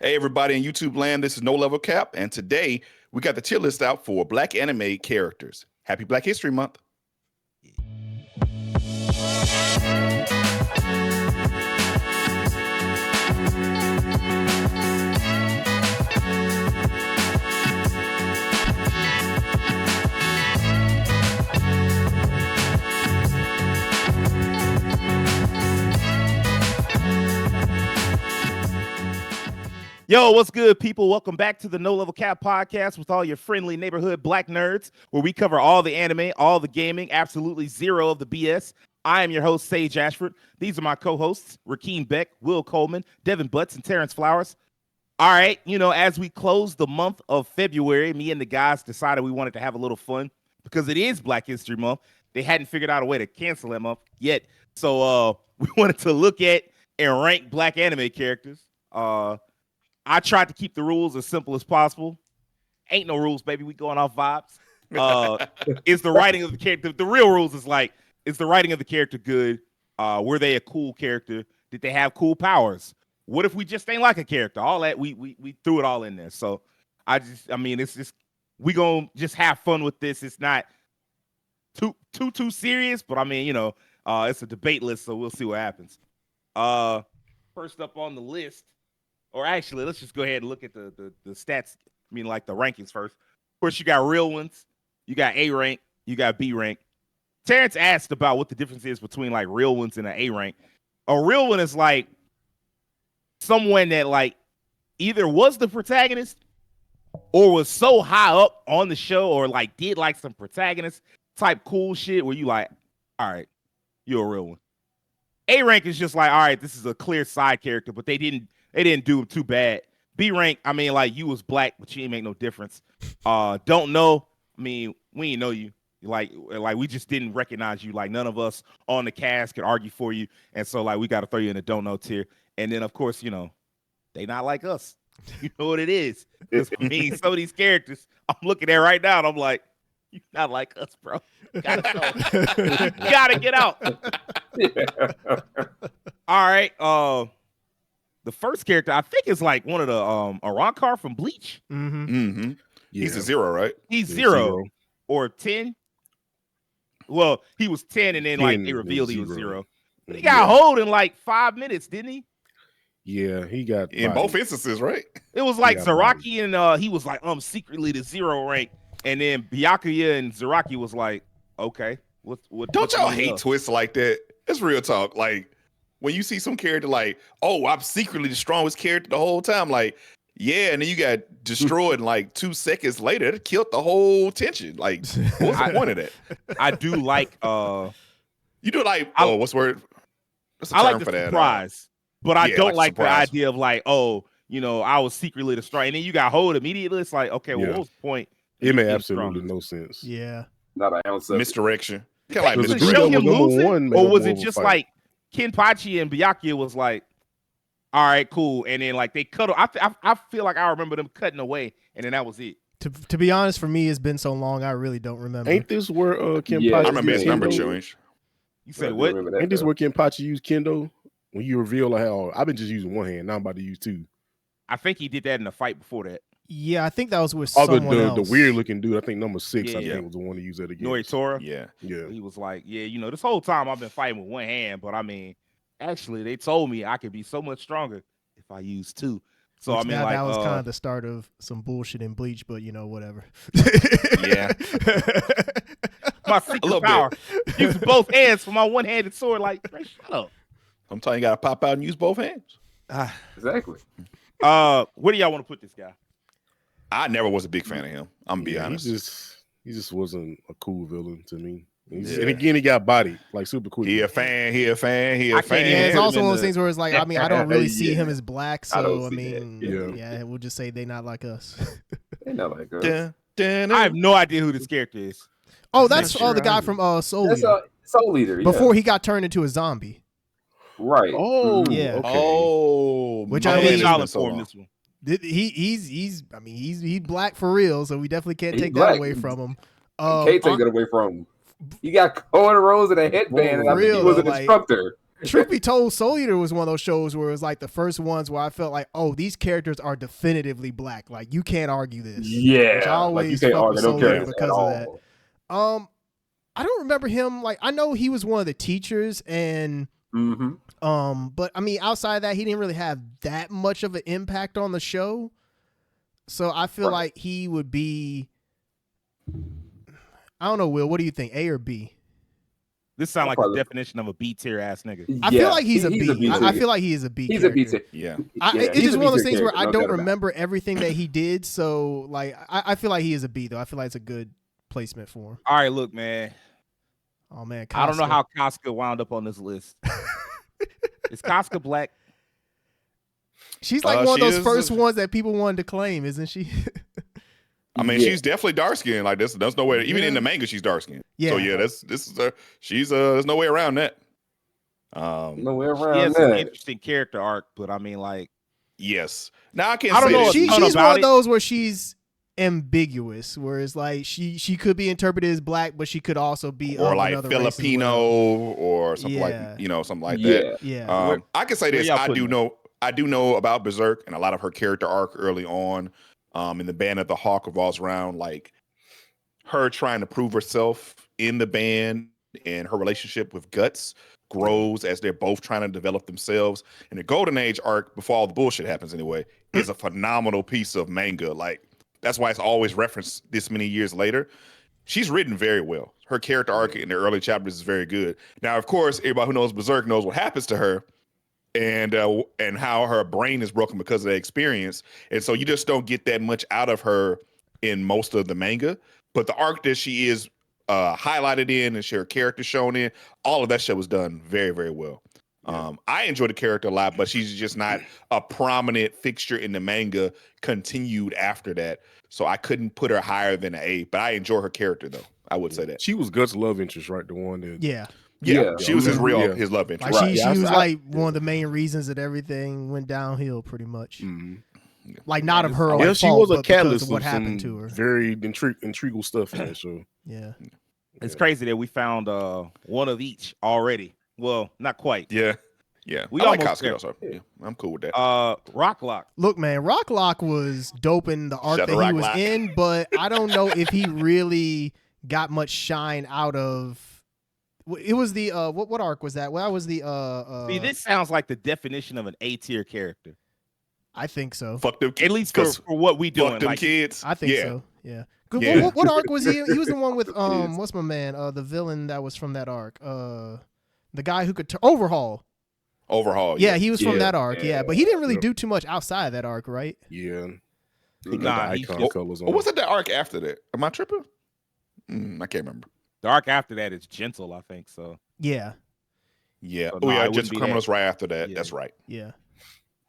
Hey, everybody in YouTube land, this is No Level Cap, and today we got the tier list out for Black anime characters. Happy Black History Month. Yo, what's good, people? Welcome back to the No Level Cap podcast with all your friendly neighborhood black nerds, where we cover all the anime, all the gaming, absolutely zero of the BS. I am your host, Sage Ashford. These are my co-hosts, Rakeem Beck, Will Coleman, Devin Butts, and Terrence Flowers. All right, as we close the month of February, me and the guys decided we wanted to have a little fun because it is Black History Month. They hadn't figured out a way to cancel that month yet. So we wanted to look at and rank black anime characters. I tried to keep the rules as simple as possible. Ain't no rules, baby. We going off vibes. Is the writing of the character, the real rules is like, is the writing of the character good? Were they a cool character? Did they have cool powers? What if we just ain't like a character? All that, we threw it all in there. So it's just, we gonna just have fun with this. It's not too serious, but it's a debate list, so we'll see what happens. First up on the list, or actually, let's just go ahead and look at the stats. Like the rankings first. Of course, you got real ones. You got A rank. You got B rank. Terrence asked about what the difference is between like real ones and an A rank. A real one is like someone that like either was the protagonist or was so high up on the show or like did like some protagonist type cool shit where you like, all right, you're a real one. A rank is just like, all right, this is a clear side character, but they didn't do too bad. B rank, like you was black, but you ain't make no difference. Don't know. We ain't know you. Like we just didn't recognize you. Like none of us on the cast could argue for you, and so like we got to throw you in the don't know tier. And then of course they not like us. You know what it is? Because some of these characters I'm looking at right now, and I'm like, you not like us, bro. Gotta go. Gotta get out. All right. The first character I think is like one of the Arrancar from Bleach. Mm-hmm. Mm-hmm. Yeah. He's a 0, right? He's 0 or 10. Well, he was 10, and then like they revealed he was 0. But he got hold in like 5 minutes, didn't he? Yeah, he got in both instances, right? It was like Zaraki and he was like secretly the 0 rank, and then Byakuya and Zaraki was like, okay, what? Don't y'all hate twists like that? It's real talk. Like when you see some character like, oh, I'm secretly the strongest character the whole time, like, yeah, and then you got destroyed in like 2 seconds later, it killed the whole tension. Like, what's the point of that? I do like you do like what's the word? What's the term I like the for that? Surprise. But I don't like the idea of like, I was secretly the strong, and then you got hold immediately. It's like, okay, well, what was the point? It made absolutely no sense. Yeah, not an ounce of misdirection. Kind of like show him losing, or was it just like Kenpachi and Byakuya was like, all right, cool, and then like they cut. I feel like I remember them cutting away, and then that was it. To be honest, for me, it's been so long, I really don't remember. Ain't this where Kenpachi? Yeah, I remember his number change. You said what? Ain't this where Kenpachi used Kendo? When you reveal how I've been just using one hand, now I'm about to use 2. I think he did that in the fight before that. Yeah, I think that was with someone else. The weird looking dude, I think number 6, I think was the one to use that again. Noitora. Yeah. He was like, this whole time I've been fighting with one hand, but actually they told me I could be so much stronger if I use 2. So that was kind of the start of some bullshit in Bleach, but whatever. Yeah. My secret power. Use both hands for my one-handed sword. Like, shut up. Sometimes you gotta pop out and use both hands. Exactly. Where do y'all want to put this guy? I never was a big fan of him. I'm gonna be honest. He just wasn't a cool villain to me. And again, he got body like super cool. He a fan. Yeah, it's also one of those things where it's like, I don't really see him as black, so we'll just say they not like us. They not like us. I have no idea who this character is. Oh, that's the guy from Soul Leader. Soul Leader. Before he got turned into a zombie. Right. Oh, yeah. Okay. Oh, which this one. He's black for real, so we definitely can't take that away from him. Can't take that away from him. He got cornrows and a headband, and I think he was an instructor. Truth be told, Soul Eater was one of those shows where it was like the first ones where I felt like, oh, these characters are definitively black. Like you can't argue this. Yeah, Which I always like, fuck with Soul Eater because because of that. I don't remember him. Like I know he was one of the teachers, and but I mean, outside of that, he didn't really have that much of an impact on the show. So I feel like he would be. I don't know, Will. What do you think, A or B? This sounds like the definition of a B tier ass nigga. I feel like he's a B. I feel like he is a B. He's a B tier. Yeah. It's just one of those things where I don't remember everything that he did. So like, I feel like he is a B though. I feel like it's a good placement for him. All right, look, man. Oh man, I don't know how Casca wound up on this list. Is Casca black? She's like one of those first ones that people wanted to claim, isn't she? I mean, she's definitely dark skinned. Like there's no way. Even in the manga, she's dark skinned. Yeah. So yeah, there's no way around that. No way around she has that. an interesting character arc, but I mean, like, yes. Now I can't. I don't know. She's one of those where she's ambiguous, where it's like she could be interpreted as black, but she could also be or like Filipino or something like something like that. Yeah. I can say this. I do know about Berserk and a lot of her character arc early on. In the band of the Hawk revolves around like her trying to prove herself in the band, and her relationship with Guts grows as they're both trying to develop themselves. And the Golden Age arc, before all the bullshit happens anyway, is a phenomenal piece of manga. Like that's why it's always referenced this many years later. She's written very well. Her character arc in the early chapters is very good. Now, of course, everybody who knows Berserk knows what happens to her. And how her brain is broken because of that experience. And so you just don't get that much out of her in most of the manga. But the arc that she is highlighted in and her character shown in, all of that shit was done very, very well. I enjoy the character a lot, but she's just not a prominent fixture in the manga continued after that. So I couldn't put her higher than an A, but I enjoy her character though. I would say that. She was Guts' love interest, right? The one that Yeah, she was his love interest. Like she was like one of the main reasons that everything went downhill, pretty much. Like not of her own fault, she was a but catalyst of what happened to her. Very intriguing stuff in that show. Yeah, it's crazy that we found one of each already. Well, not quite. Yeah. We like Costco, so I'm cool with that. Rocklock. Look, man, Rocklock was dope in the arc that he was in, but I don't know if he really got much shine out of. It was the what arc was that? Well, that was the See, this sounds like the definition of an A tier character. I think so. Fuck them, at least for what we doing. Fuck them kids. I think so. Yeah. Good. What arc was he? He was the one with what's my man? The villain that was from that arc. The guy who could Overhaul. Yeah, he was from that arc. Yeah, but he didn't really do too much outside of that arc, right? Yeah. Nah, what's that arc after that? Am I tripping? I can't remember. The arc after that is Gentle, I think so. Yeah. So, Gentle Criminals right after that. Yeah. That's right. Yeah.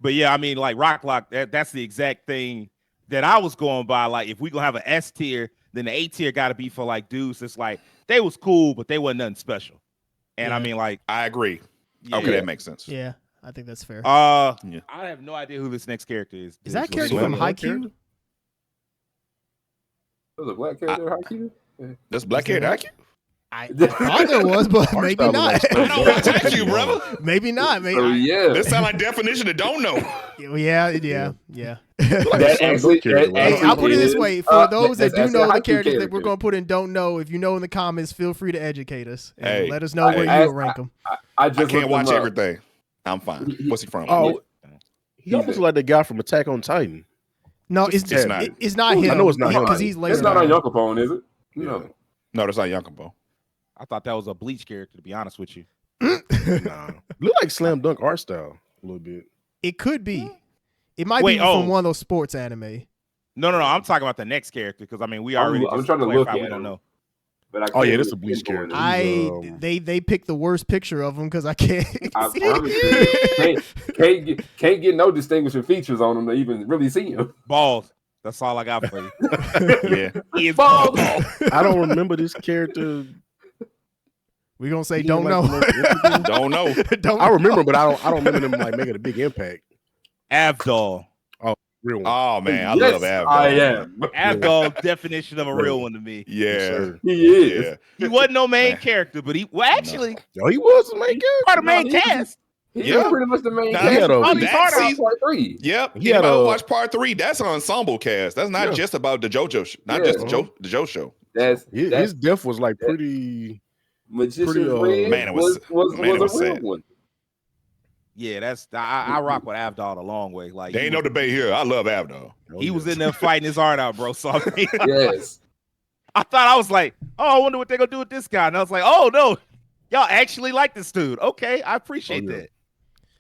But yeah, I mean, like Rocklock, that's the exact thing that I was going by. Like, if we gonna have an S tier, then the A tier got to be for like dudes. It's like they was cool, but they wasn't nothing special. And I mean, like, I agree. Yeah. Okay, that makes sense. Yeah, I think that's fair. I have no idea who this next character is. Is that character from Haikyuu? There's a black character in Haikyuu? That's black character Haikyuu? I thought there was, but maybe not. I don't watch Haikyuu, brother. Maybe not. Maybe. This sound like definition of don't know. Yeah. Hey, I'll put it this way: for those that do know the characters that we're going to put in don't know, if you know in the comments, feel free to educate us and let us know where you rank them. I can't watch everything. I'm fine. What's he from? Oh, he almost like the guy from Attack on Titan. No, it's not him. I know it's not him because he's later. It's not on Yonkopon, is it? No, that's not Yonkopon. I thought that was a Bleach character, to be honest with you. Nah. Look like Slam Dunk art style a little bit. It could be. It might be from one of those sports anime. No. I'm talking about the next character because I mean we already. I'm trying to look at. We don't know. But this is a Bleach character. They picked the worst picture of him because I can't. Can't get no distinguishing features on him to even really see him. Bald. That's all I got for you. Yeah, he is bald. I don't remember this character. We're gonna say don't know. Don't know. I remember, but I don't remember them like making a big impact. Avdol. Oh, Real one. Oh man, I Yes, love Avdol. I am. Avdol, definition of a real one to me. Yes, Yeah, sir. He is. yeah. He wasn't no main Man. character, but he actually Yo, he was the main character. part of the main No, he- cast. He's Yeah. pretty much the main Nah, he had character. a- All these that hard season- Part 3. Yep. He had Anybody a- watch part 3? That's an ensemble cast. That's not Yeah. just about the JoJo show. Not Yeah. just the Joe show. That's His death was like pretty. Magician's pretty, Red man, it was was a real sad. one. Yeah, that's I rock with Avdol a long way. Like There he ain't no was, debate here. I love Avdol. he was in there fighting his heart out, bro. So I mean, Yes. I thought I was like, oh, I wonder what they're gonna do with this guy. And I was like, oh no, y'all actually like this dude. Okay, I appreciate Oh, yeah. that.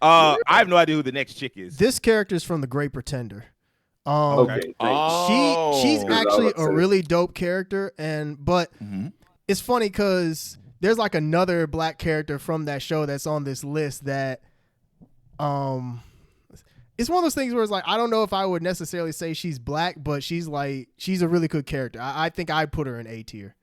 I have no idea who the next chick is. This character is from The Great Pretender. Okay. Okay. thanks. Oh. She's That's actually what I a said. really dope character, but Mhm. it's funny because there's like another black character from that show that's on this list that it's one of those things where it's like I don't know if I would necessarily say she's black, but she's a really good character. I think I'd put her in A tier.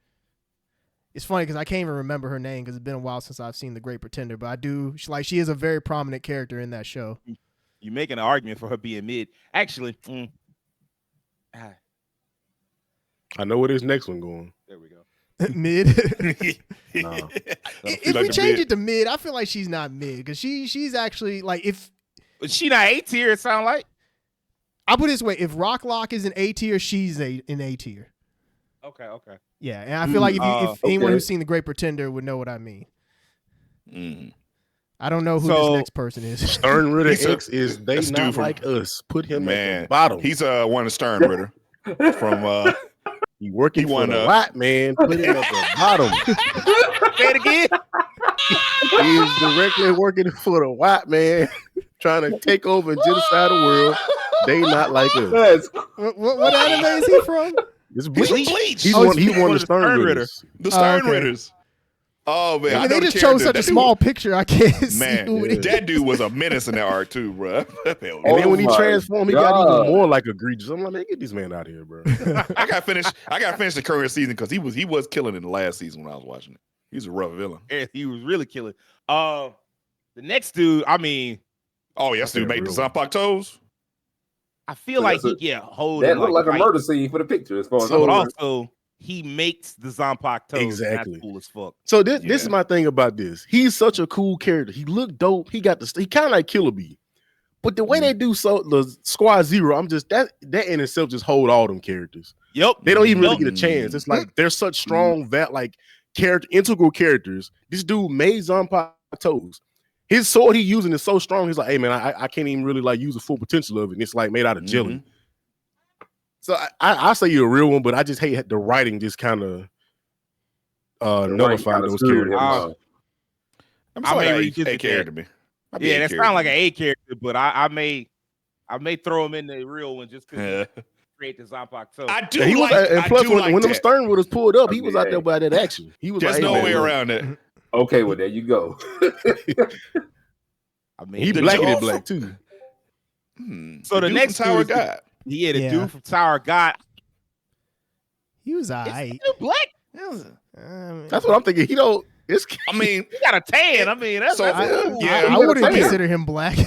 It's funny because I can't even remember her name because it's been a while since I've seen The Great Pretender, but I do she is a very prominent character in that show. You making an argument for her being mid? Actually, I know where this next one going. there we go. Mid. Nah. If we change it to mid, I feel like she's not mid because she's actually like if But she not A tier. It sound like. I put it this way, if Rock Lock is an A tier, she's in A tier. Okay. Yeah, and I feel like if anyone okay. who's seen The Great Pretender would know what I mean. Mm. I don't know who So- this next person is. Stern Ritter He's a- X is they that's not dude from- like us. Put him at Man, the bottom. he's one of the Stern Ritter from He working he for won the a- white man. Put him at the bottom. Say it again. He's directly working for the white man, trying to take over and genocide the world. They not like us. That's what anime is he from? It's Bleach. Bleach. Bleach. He's Oh, one. he's He's one one of of the the Stern Stern Ritters. The Stern okay. Ritters. Oh man, I I mean, know they the just character. chose such a That dude- small picture. I can't see Man, who it is. that dude was a menace in that art too, bro. And then Oh when he my transformed, he got God. even more like egregious. I'm like, man, get this man out of here, bro. I got to finish the current season because he was killing in the last season when I was watching it. He's a rough villain. And he was really killing. The next dude, I mean, Oh yes, dude made the Real. Zanpakuto toes. I feel So like that's he get hold that of looked like a right, murder scene for the picture as far as So- but I'm concerned. also he makes the Zanpakuto toes. Exactly. That's cool as fuck. So this is Yeah. my thing about this. He's such a cool character. He looked dope. He got he kind of like Killer Bee. But the way they do the Squad Zero, I'm just that in itself just hold all them characters. Yep. They don't even really Yep. get a chance. It's like they're such strong integral characters. This dude made Zanpakuto toes. His sword he using is so strong. He's like, hey man, I can't even really like use the full potential of it. And it's like made out of jelly. So I say you're a real one, but I just hate the writing just kind of nullified those characters. I'm I sorry, may A revisit character to me. I'd be Yeah, A that character. sounds like an A character, but I may throw him in the real one just because Yeah. create the Zanpakuto. I do Yeah, he was, like. and I plus do when, like when them that. Stern Ritters pulled up, he was out Okay. there by that action. He was There's like, no hey, way man, look. around it. Okay, well there you go. I mean, He The blackened Joe it black too. So the dude next from Tower dude is- God. yeah, the Yeah. dude from Tower of God. He was Is alright. he black? That's what I'm thinking. He don't. It's I mean, He got a tan. I mean, that's So, that's- yeah, I he wouldn't got a tan. consider him black.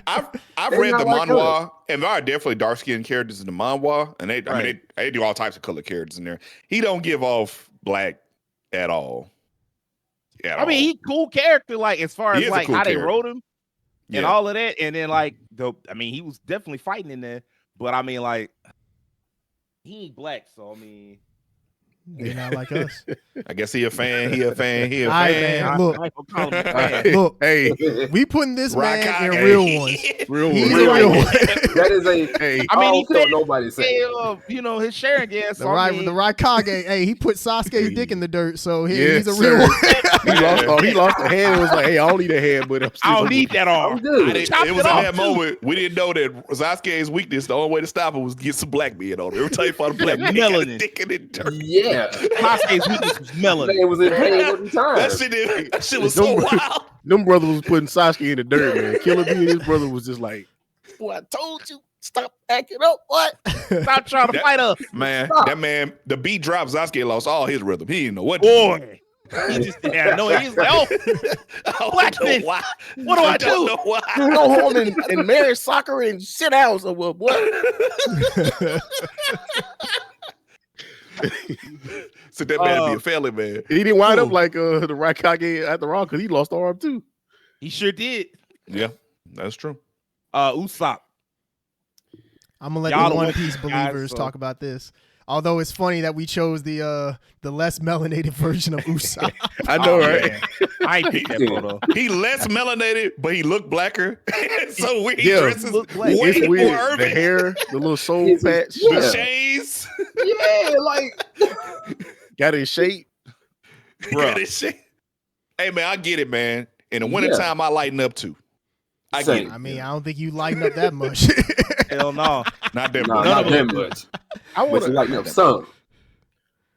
I've They read not the like manhwa, and there are definitely dark skinned characters in the manhwa, and I mean they do all types of color characters in there. He don't give off black at all. I mean, he cool character. Like as far He as is a like cool how they character. wrote him and Yeah. all of that, and then like he was definitely fighting in there. But I mean, like he ain't black, so I mean, They're not like us. I guess he a fan. He a fan. He a All right, fan. man. Look. I ain't gonna call him a fan. Look, hey, we putting this man Raikage. in real ones. real He's one. a real one. That is a Hey, I mean, he don't care said- what nobody said. Hey, his sharing gas. The Raikage, hey, he put Sasuke's Hey. dick in the dirt, so Yes, he's a sir. real one. he lost a hand. It was like, hey, I don't need a hand, but I'm still I don't need that I'm arm. good. Chop It was it in off, that too. moment we didn't know that Sasuke's weakness. The only way to stop him was get some black men on him. Every time you fought a black man, Melanin. dick in the dirt. Yeah. Sasuke's weakness was melanin. Man was in pain every time. That shit was so wild. Them brothers was putting Sasuke in the dirt, man. Killer Bee and his brother was just like, boy, I told you, stop acting up. What? Stop trying to That- fight us. Man, Stop. that man, the beat drop, Sasuke lost all his rhythm. He didn't know what to do. Boy. He just didn't have no. He was like, "Oh, black men. Why? What do I do?" don't know why. Go home and marry soccer and sit down somewhere, boy. So that man be a family man. He didn't wind up like the Raikage at the Raw because he lost the arm too. He sure did. Yeah, that's true. Usopp. I'm gonna let Y'all the don't One want Piece these guys, believers so- talk about this. Although it's funny that we chose the less melanated version of Usopp. I know, Oh, right? man. I ain't picked that photo. He less melanated, but he looked blacker. So weird. He Yeah. dresses Look black. way It's more weird. The urban. hair, the little soul It's- patch, The Yeah. shades. Yeah, like got in shape. He got his shit. Hey man, I get it, man. In the Yeah. wintertime, I lighten up too. I get Same. it. I mean, I don't think you lighten up that much. Hell no. Not that nah, much. not that much. I But want you like to. some.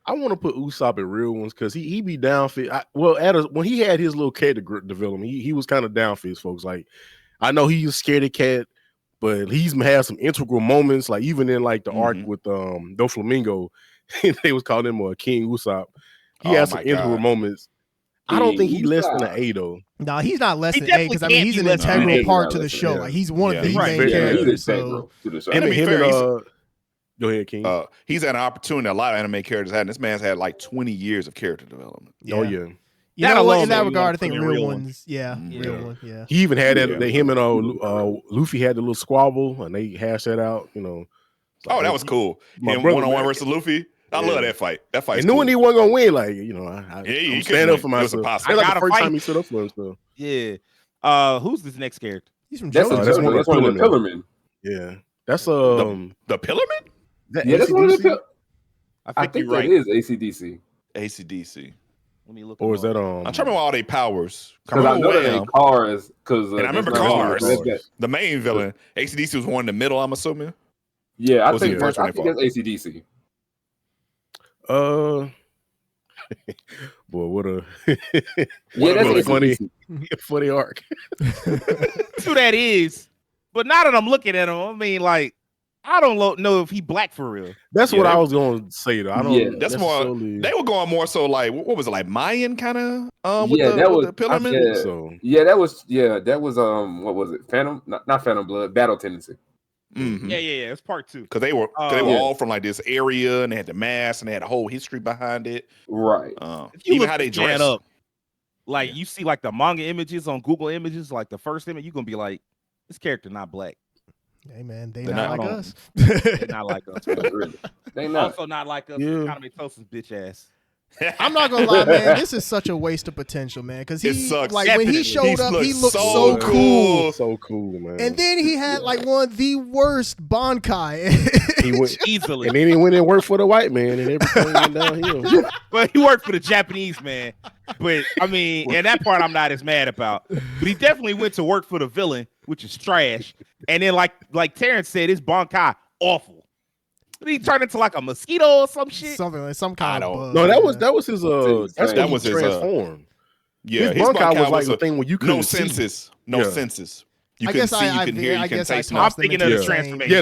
I want to put Usopp in real ones because he be down for. When he had his little character development, he was kind of down for his folks. Like, I know he was scared of cat, but he's had some integral moments. Like even in like the arc with Doflamingo, they was calling him King Usopp. He Oh had some my integral God. moments. I don't think he King less than Usopp. an A though. No, he's not less He than A because I mean definitely he's an can't be less than integral A. part to the Yeah. show. Yeah. Like he's one Yeah, of the he's main very characters. He's So to the show. And to be him fair, and he's- go ahead, King. He's had an opportunity a lot of anime characters had. And this man's had like 20 years of character development. Oh yeah. yeah. You That know what? alone In that made me regard, I wanna think put in real real ones. Yeah, Yeah. real one. Yeah. He even had that. Yeah. Him and Luffy had the little squabble, and they hashed that out. You know. It's Oh, like, that was cool. My Him brother, one-on-one man. versus Luffy. I Yeah. love that fight. That fight. And knowing he wasn't gonna win, like you know, Yeah, I'm he stand up couldn't for win. It was myself. impossible. It's like I the first gotta time he stood up for himself. Yeah. Who's this next character? He's from That's, JoJo. that's that's one one of of the the Pillarmen. Yeah, that's The Pillarman? that Yeah, that's one of the AC/DC? Pill. I I think think you're that right. is ACDC. ACDC. Let me look. or is him that up. I'm trying to remember all their powers. Because I know that ain't Cars. Because And I remember that's not- Cars. that's- The main villain. ACDC was one in the middle, I'm assuming. Yeah, I Was he think the first one I they think that's ACDC. Boy, what a Yeah, that's a funny, ACDC. funny arc. That's who that is. But now that I'm looking at him, I mean, like, I don't know if he black for real. That's Yeah, what they- I was going to say though. I don't. Yeah. That's more. necessarily- They were going more so like what was it, like Mayan kind of with Yeah, the, that with was- the Pillarman? I think Yeah. so. That was what was it? Phantom? Not Phantom Blood. Battle Tendency. Mhm. Yeah. It's part 2. Because they were Yeah. all from like this area and they had the mask and they had a whole history behind it. Right. If you Even look how they this man dress. up, like you see like the manga images on Google Images, like the first image, you're gonna be like, this character not black. Hey man, they They're not not like on- us. They're not like us. man. Really. They not. Also not like us. Yeah. Economy Toast's bitch ass. I'm not gonna lie, man. This is such a waste of potential, man. Because It he, sucks. like, when he Definitely. showed up, he looked so so cool. So cool, man. And then he had like one of the worst Bankai. he went, Easily. and then he went and worked for the white man, and everything went downhill. But he worked for the Japanese man. But I mean, and that part I'm not as mad about. But he definitely went to work for the villain, which is trash. And then like Terrence said, his Bankai awful. But he turned into like a mosquito or some shit. Something like some kind of don't- bug. No, yeah. that was his. That's That when was he his, transformed. Yeah, his Bankai was like a- the thing where you no couldn't see. senses. No Yeah. senses. You I can guess see, you I can hear, you I can guess I taste. I'm tossed them thinking into of the the same- transformation. Yeah,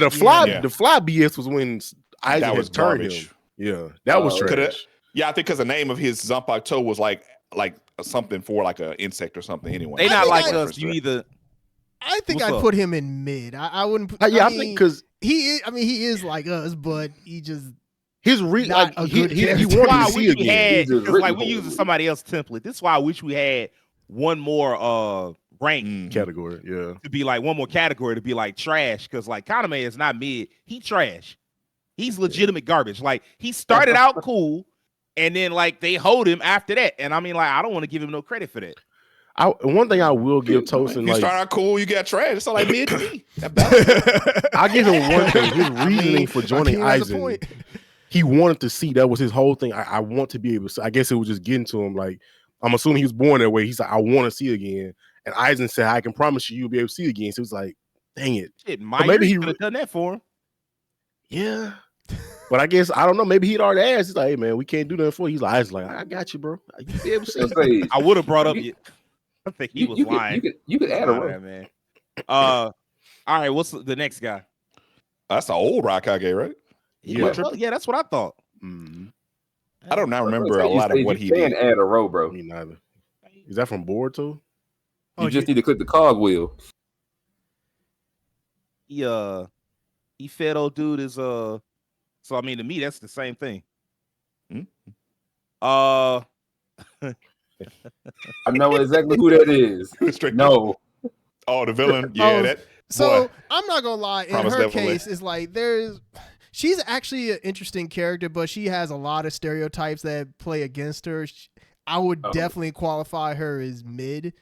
Yeah. the fly BS was when Isaac That was had turned garbage. him. Yeah, that was Oh, trash. Coulda- Yeah, I think because the name of his Zanpakuto was like something for like an insect or something. Anyway, They I not think like I- us. You either I think What's I'd up? put him in mid. I wouldn't. Put, Yeah, I mean, think because he is like us, but he just his Not a good he character. wanted why I to see wish we again. had He's just because like written we for using it. somebody else's template. This is why I wish we had one more rank Mhm. Category, yeah. to be like one more category to be like trash because like Kaname is not mid. He trash. He's legitimate garbage. Like he started out cool, and then like they hold him after that. And I mean, like I don't want to give him no credit for that. One thing I will give If Tosin, you like start out cool, you got trash. It's all like mid to me. That balance. I give him one thing. His reasoning for joining King has a Aizen, point. he wanted to see. That was his whole thing. I want to be able to. I guess it was just getting to him. Like I'm assuming he was born that way. He's like, I want to see again. And Aizen said, I can promise you, you'll be able to see again. So it was like, dang it, Shit, Myers maybe he could have done that for him. yeah. But I guess I don't know. Maybe he'd already asked. He's like, hey man, we can't do nothing for you. He's like, I got you, bro. You be able to see. Let's say, I would have brought up. You- I think he was you lying. could add a Lying, row. man. All right. What's the next guy? That's the old Raikage, right? Yeah. Yeah, that's what I thought. Mhm. I don't not remember a You lot of say what you he can did. add a row, bro. Me neither. Is that from Boruto? You Oh, just need to click the cogwheel. He fed old dude is so I mean to me that's the same thing. Hmm? Uh I know exactly who that is. Straight- No. Oh, the villain. Yeah, Oh, that. So boy. I'm not gonna lie. In Promise her Neverland. case, it's like she's actually an interesting character, but she has a lot of stereotypes that play against her. I would Oh. definitely qualify her as mid.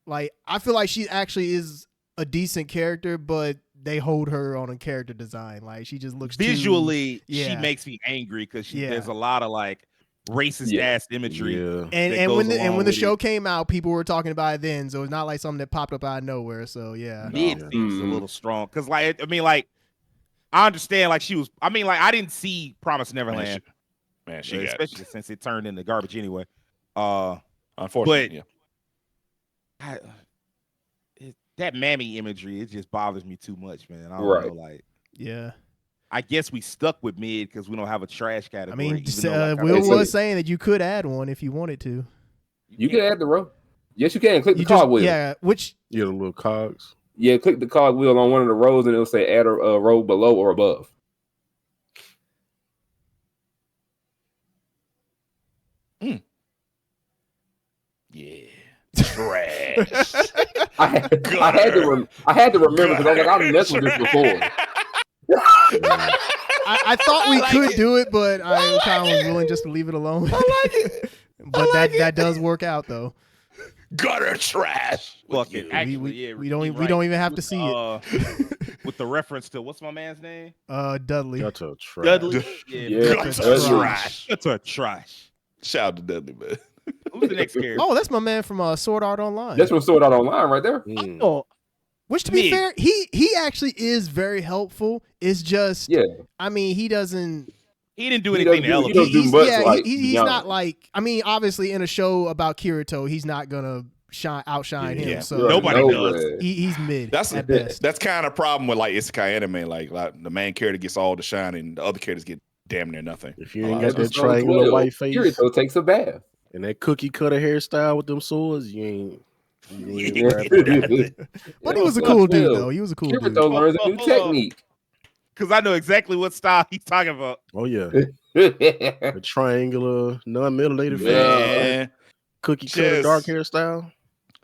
Like I feel like she actually is a decent character, but they hold her on a character design. Like she just looks visually she yeah. makes me angry because Yeah. there's a lot of like racist Yeah. ass imagery. Yeah. that And goes when along when the with show it. came out, people were talking about it then, so it's not like something that popped up out of nowhere. So yeah. Mid No. seems a Mhm. little strong because like I mean like I understand like she was I mean like I didn't see Promise Neverland Man, she got especially since it turned into garbage anyway. unfortunately. I, that mammy imagery, it just bothers me too much, man. I don't Right. know, like Yeah. I guess we stuck with mid because we don't have a trash category. I mean, even though, like, Will it's was a- saying that you could add one if you wanted to. You can add the row. Yes, you can. Click the You just cogwheel. yeah, which Yeah, the little cogs. Yeah, click the cogwheel on one of the rows and it'll say add a row below or above. Yeah. Trash. I had to remember because I was like, I've messed with this before. I thought we I like could it. do it, but I kind of was willing just to leave it alone. I like it. But like it. that does work out though. Gutter trash. Fuck With it. you. Actually, we, yeah, we don't you're we right. don't even have to see it. With the reference to what's my man's name? Dudley. That's a trash. Dudley. Yeah, Gutter That's trash. That's a trash. Shout out to Dudley, man. Who's the next character? Oh, that's my man from Sword Art Online. That's from Sword Art Online right there. Mm. Oh, Which, to be Mid. fair, he actually is very helpful. It's just, Yeah. I mean, he doesn't. he didn't do He anything to doesn't do- elevate. he don't do He's, much, yeah, like, he's beyond. not like. I mean, obviously, in a show about Kirito, he's not gonna outshine him. Yeah. So Nobody No does. way. he's mid That's at best. That's kind of a problem with like isekai anime. Like the main character gets all the shine and the other characters get damn near nothing. If you ain't Oh, got that Episode triangular 12, white face Kirito takes a bath. and that cookie cutter hairstyle with them swords, you ain't. Yeah. But he was a cool dude, though. He was a cool dude. Kirito learns a new Hold on. technique. Because I know exactly what style he's talking about. Oh yeah, Yeah. the triangular, non-mutilated face, Man, cookie cutter, Just- dark hairstyle.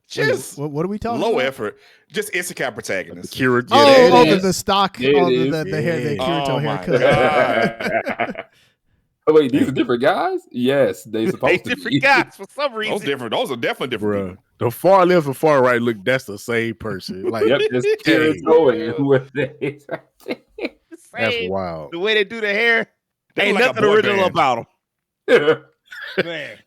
just What are we talking low about? effort. Just isekai protagonists. Kira, Oh, there it the is. stock, There it oh, is. the hair, the Yeah. Kirito Oh, my haircut. God. Oh wait, these are different guys? Yes, they They supposed to be. different guys for some Those reason. different. Those are definitely different. Bruh. people. The far left and far right look. That's the same person. Like Yep, just Kirito and whoever that is. that's Same. wild. The way they do the hair, They ain't look like a nothing boy original band. about them. Man,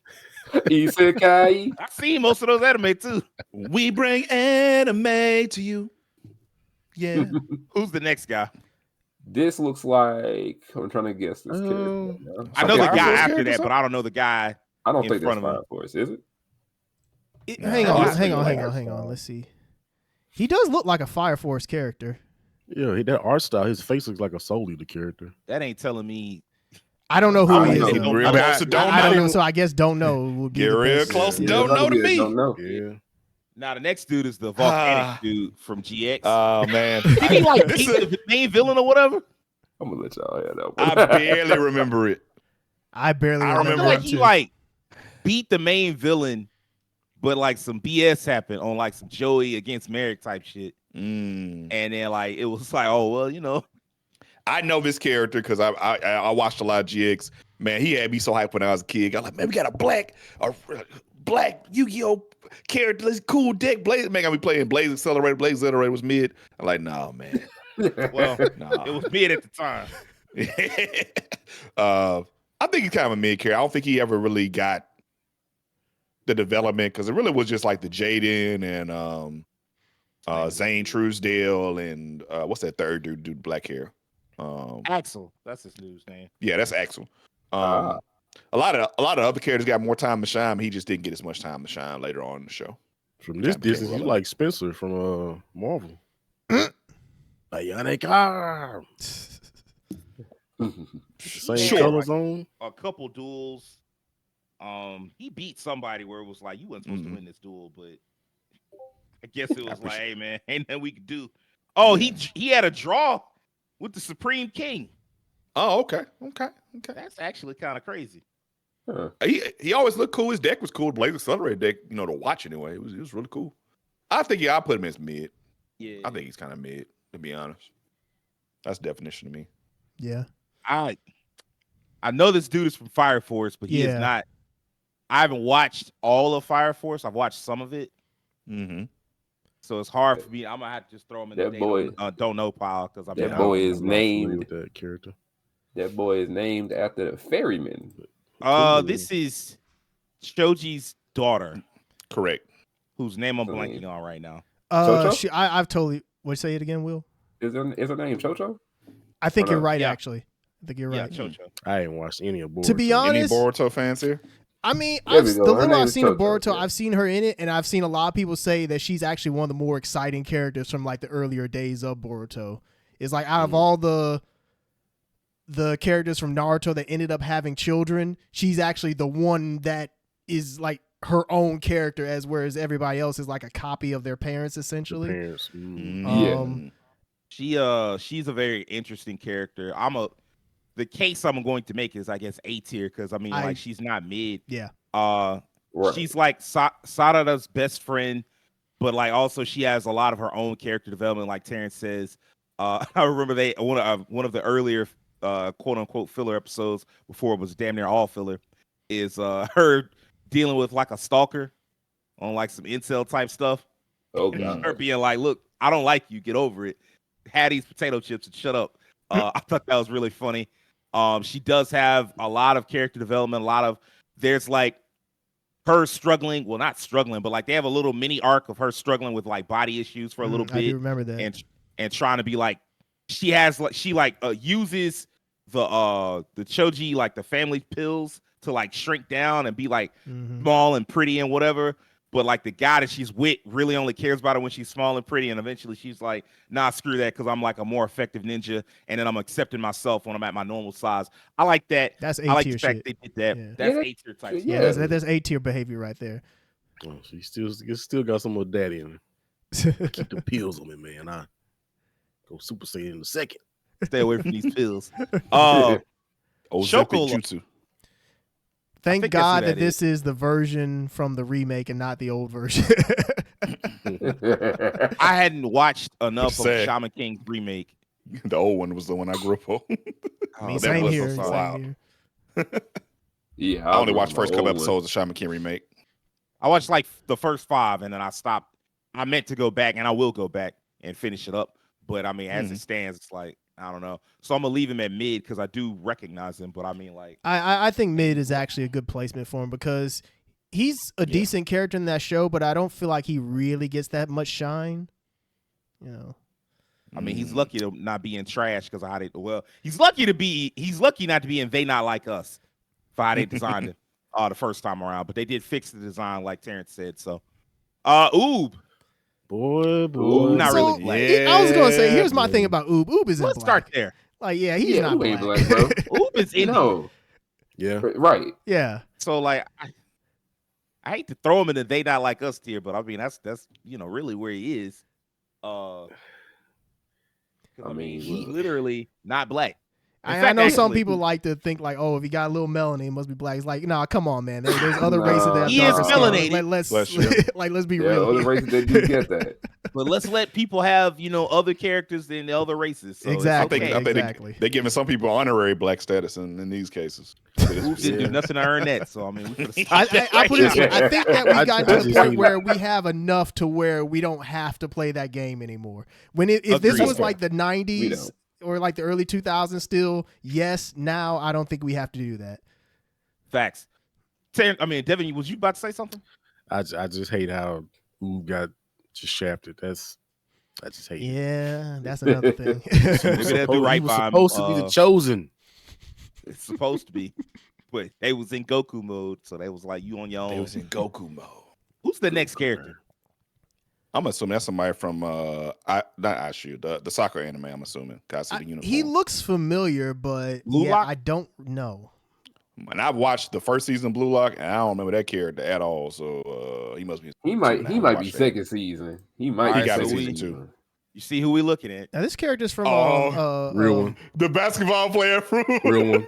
Isekai. I've seen most of those anime too. We bring anime to you. Yeah. Who's the next guy? This looks like I'm trying to guess this character. I know the Fire guy Force after character, that, but I don't know the guy. I don't in think that's front of him. Fire Force, is it? Hang No, on, it's hang on, like hang on. hairstyle. Let's see. He does look like a Fire Force character. Yeah, that art style. His face looks like a Soul Eater character. That ain't telling me. I don't know who I he don't is. know. though. Real I, close to don't I don't know. know, so I guess don't know. Would be Get the real best. close. Yeah. Don't know to me. Don't know. Yeah, Now the next dude is the volcanic Ah. dude from GX. Oh man. Did he like This beat is- the main villain or whatever? I'm gonna let y'all have that I one. barely remember it. I barely I I remember. feel remember like him he too. like beat the main villain, but like some BS happened on like some Joey against Merrick type shit, Mm. and then like it was like, oh well, you know, I know this character because I watched a lot of GX. Man, he had me so hyped when I was a kid. I was like, man, we got a black Yu-Gi-Oh character. This cool deck. Blaze, man, I be playing Blaze Accelerator. Blaze Accelerator was mid. I'm like, no, man. well, Nah. it was mid at the time. I think he's kind of a mid character. I don't think he ever really got the development because it really was just like the Jaden and Zane Truesdale and what's that third dude with black hair? Axel, that's his news name. Yeah, that's Axel. Ah. A lot of other characters got more time to shine. But he just didn't get as much time to shine later on in the show. from this Gotta be distance, careful you about like Spencer from Marvel. Like Yannick, Same Sure. color zone. a couple duels. He beat somebody where it was like you weren't supposed to win this duel, but I guess it was like, hey man, ain't nothing we could do. Oh, he had a draw with the Supreme King. Oh, okay. That's actually kind of crazy. Huh. He always looked cool. His deck was cool. Blaze Accelerator deck, to watch anyway. It was really cool. I think I'll put him as mid. Yeah, I think he's kind of mid, to be honest. That's definition to me. Yeah. I know this dude is from Fire Force, but he is Yeah. not. I haven't watched all of Fire Force. I've watched some of it, Mm-hmm. so it's hard for me. I'm gonna have to just throw him in That the boy- don't know pile because I'm that not- boy is I'm not familiar named. with that character. That boy is named after the ferryman. This is Shoji's daughter, Correct. whose name I'm So blanking then- on right now. Chocho? I've totally. What, say it again, Will? Is her name Chocho? I think Or you're no? right. Yeah. Actually, I think you're Yeah, right. Chocho. I ain't watched any of Boruto. To be Any honest, Boruto fans here? I mean, There the we go. Her little name I've is seen of Chocho, Boruto, yeah. I've seen her in it, and I've seen a lot of people say that she's actually one of the more exciting characters from like the earlier days of Boruto. It's like out of all the characters from Naruto that ended up having children, she's actually the one that is like her own character, as whereas everybody else is like a copy of their parents essentially. Parents. Mm. Yeah. She's a very interesting character. The case I'm going to make is I guess A tier because I mean like she's not mid. Yeah. Right. She's like Sarada's best friend, but like also she has a lot of her own character development. Like Terrence says, I remember one of the earlier quote unquote filler episodes before it was damn near all filler is her dealing with like a stalker on like some incel type stuff. Oh And god. her being like, "Look, I don't like you. Get over it. Have these potato chips and shut up." I thought that was really funny. She does have a lot of character development. There's like her struggling. Well, not struggling, but like they have a little mini arc of her struggling with like body issues for a little I do bit remember that. and trying to be like she uses the Choji like the family pills to like shrink down and be like Mhm. small and pretty and whatever. But like the guy that she's with really only cares about her when she's small and pretty, and eventually she's like, "Nah, screw that," because I'm like a more effective ninja, and then I'm accepting myself when I'm at my normal size. I like that. That's I like A-tier the fact shit. they did that. Yeah. That's Yeah, A tier type. yeah. stuff. There's A tier behavior right there. Oh, so you still got some more daddy in her. Keep the pills on me, man. I go Super Saiyan in a second. Stay away from these pills. Ozeppic Shoko- Jutsu. Thank think that's who God that that this is the version from the remake and not the old version. I hadn't watched enough of Sad. Shaman King's remake. The old one was the one I grew up on. Oh, that Same was here. so Same wild. here. Yeah. I only remember watched the first the couple old one. episodes of Shaman King remake. I watched like the first 5 and then I stopped. I meant to go back and I will go back and finish it up. But I mean, as it stands, it's like, I don't know. So I'm gonna leave him at mid because I do recognize him. But I mean, like, I think mid is actually a good placement for him because he's a decent character in that show, but I don't feel like he really gets that much shine. You know. I mean, he's lucky to not be in trash because of how they. Well, he's lucky not to be in They Not Like Us for how they designed it the first time around. But they did fix the design, like Terrence said. So, Oob. Boy. Not So, really black. I was gonna say, here's my Yeah. thing about Oob. Oob isn't Let's black. start there. Like, yeah, he's Yeah, not Oob ain't black. black, bro. Oob is Indian. No. Yeah. Right. Yeah. So like I hate to throw him in the They Not Like Us tier, but I mean that's really where he is. 'Cause, I mean he's look. literally not black. In I fact, know some actually, people like to think like, oh, if he got a little melanin, he must be black. It's like, nah, come on, man. There's other races that have He is darker skin. melanated. Let's Bless you. let's be Yeah, real. other here. races that do get that. but let's let people have other characters than the other races. So it's Exactly. okay. I think Exactly. they're giving some people honorary black status in these cases. Oob didn't do nothing to earn that. So I mean, we could've stopped that I right put it this way. now. I think that we I got to the just point think- where we have enough to where we don't have to play that game anymore. If this Agreed. was like the We 90s don't. or like the early 2000s still, yes, now I don't think we have to do that. Facts. Devin, was you about to say something? I just hate how Oob got just shafted. I just hate it. Yeah, that's another thing. Maybe they'll do right He was by him, supposed to be the chosen. It's supposed to be. But they was in Goku mode, so they was like, you on your They own. was in Goku mode. Who's the next character? I'm assuming that's somebody from not ISU, the soccer anime. I'm assuming. 'Cause I see the uniform. He looks familiar, but Blue Lock? I don't know. And I watched the first season of Blue Lock, and I don't remember that character at all. So he must be. He might be watch that. second season. He might He be got a second season season. two. You see who we looking at? Now this character's from Real one. The basketball player from Real one.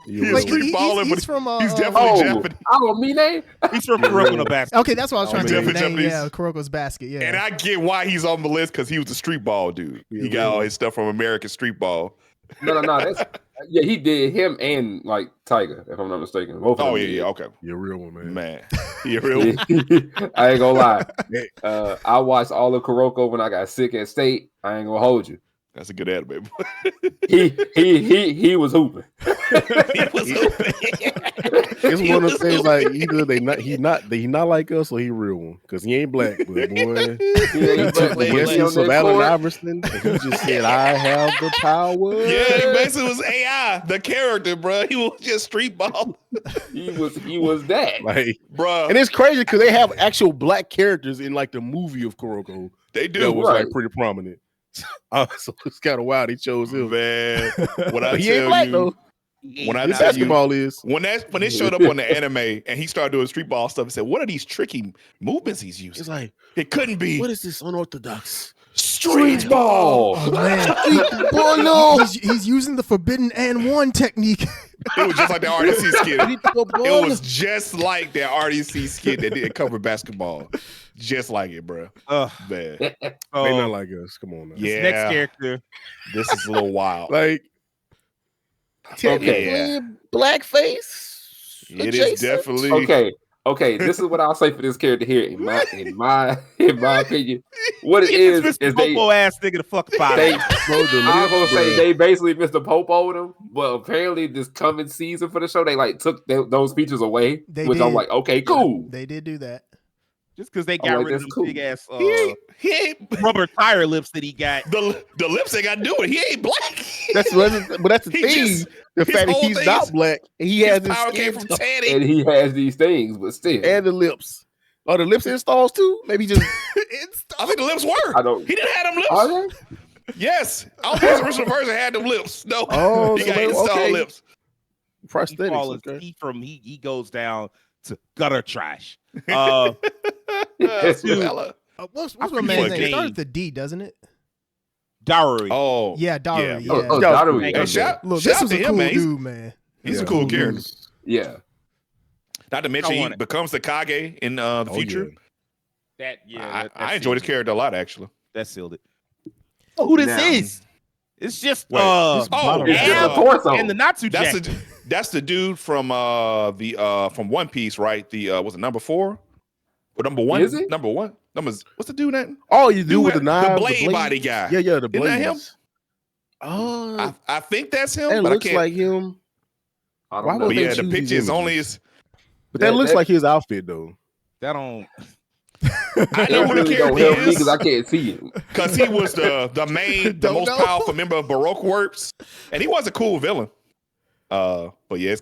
He's Wait, street baller, but he's from he's definitely Japanese. Mine. He's from Kuroko no Basket. Okay, that's what I was trying to Definitely name. Japanese. Yeah, Kuroko's Basket. Yeah. And I get why he's on the list because he was a street ball dude. He got all his stuff from American Street Ball. No. Yeah, he did him and like Tiger, if I'm not mistaken. Both of Oh them yeah, okay, You're a real one, man. man. You real? I ain't gonna lie. I watched all of Kuroko when I got sick at state. I ain't gonna hold you. That's a good anime. He was hooping. He was open. It's one of the things like either he not like us or he real one because he ain't black, but boy, He ain't took black, the but he on essence of that Allen court. Iverson and he just said, "I have the power." Yeah, he basically was AI, the character, bro. He was just street ball, He was that. Like, bro. and it's crazy because they have actual black characters in like the movie of Kuroko They that do, was right. like pretty prominent. So it's kind of wild he chose him. man. What I But he ain't tell black you, though. when I His tell you, basketball is. when it showed up on the anime and he started doing street ball stuff, he said, "What are these tricky movements he's using?" It's like, It couldn't be what is this unorthodox? street ball. Oh man, Boy, no. he's using the forbidden and one technique. It was just like the RDC skit. It It was just like that RDC skit that didn't cover basketball. Just like it, bro. Ugh. Man. They not Oh, like us. Come on now. Yeah. next character. This is a little wild. Like, Okay. blackface. It is definitely Okay. This is what I'll say for this character here. In my opinion, what it Get is this Mr. they. Popo ass nigga the fuck about They, it. I'm gonna say they basically Mr. Popo with him, but apparently this coming season for the show, they like took those features away, They which I'm did. like, okay, cool. They did do that. Just because they I'm got like, rid of that's them cool. big ass he ain't rubber tire lips that he got. the lips ain't got to do it. He ain't black. That's the He thing. just- The his fact that whole he's thing not is- black, and he His has his power skin came from tone Tanny. And he has these things, but still, and the lips. Are the lips installs too? Maybe just I think the lips were. I don't. He didn't have them lips. Are they? Yes. I don't think his original version had them lips. No. Oh, he so got they- installed okay. lips. He prosthetics. falls- Okay. he goes down to gutter trash. Uh, Dude. Fella. What's I my man's forget name? his It starts name. with the D, doesn't it? Dowry. Oh. Yeah, Daru. Yeah. Oh, Yeah. Daru, Hey, Hey, okay. shout, Look, shout this out was to a him, cool man. dude, man. He's a Yeah. cool character. Yeah. Not to mention, I he want it. becomes the Kage in the future. I enjoy this character a lot, actually. That sealed it. Oh, who this Now- is? It's just Wait, this oh, bottom- It's just a yeah. torso. and the Natsu That's Jack. that's the dude from from One Piece, right? The was it number 4 or number 1? Is it? Number 1? Numbers. What's the dude that? Oh, you do with the The knives, blade body guy. Yeah, the Isn't blade. that him? Oh, I think that's him. that but looks I can't. like him. I Why don't know. would But they yeah, the choose picture these is only images? his. But that looks that- like his outfit though. That don't. I That know who the really don't character help me is because I can't see him. because he was the main, the Don't most know. powerful member of Baroque Works, and he was a cool villain. But yeah,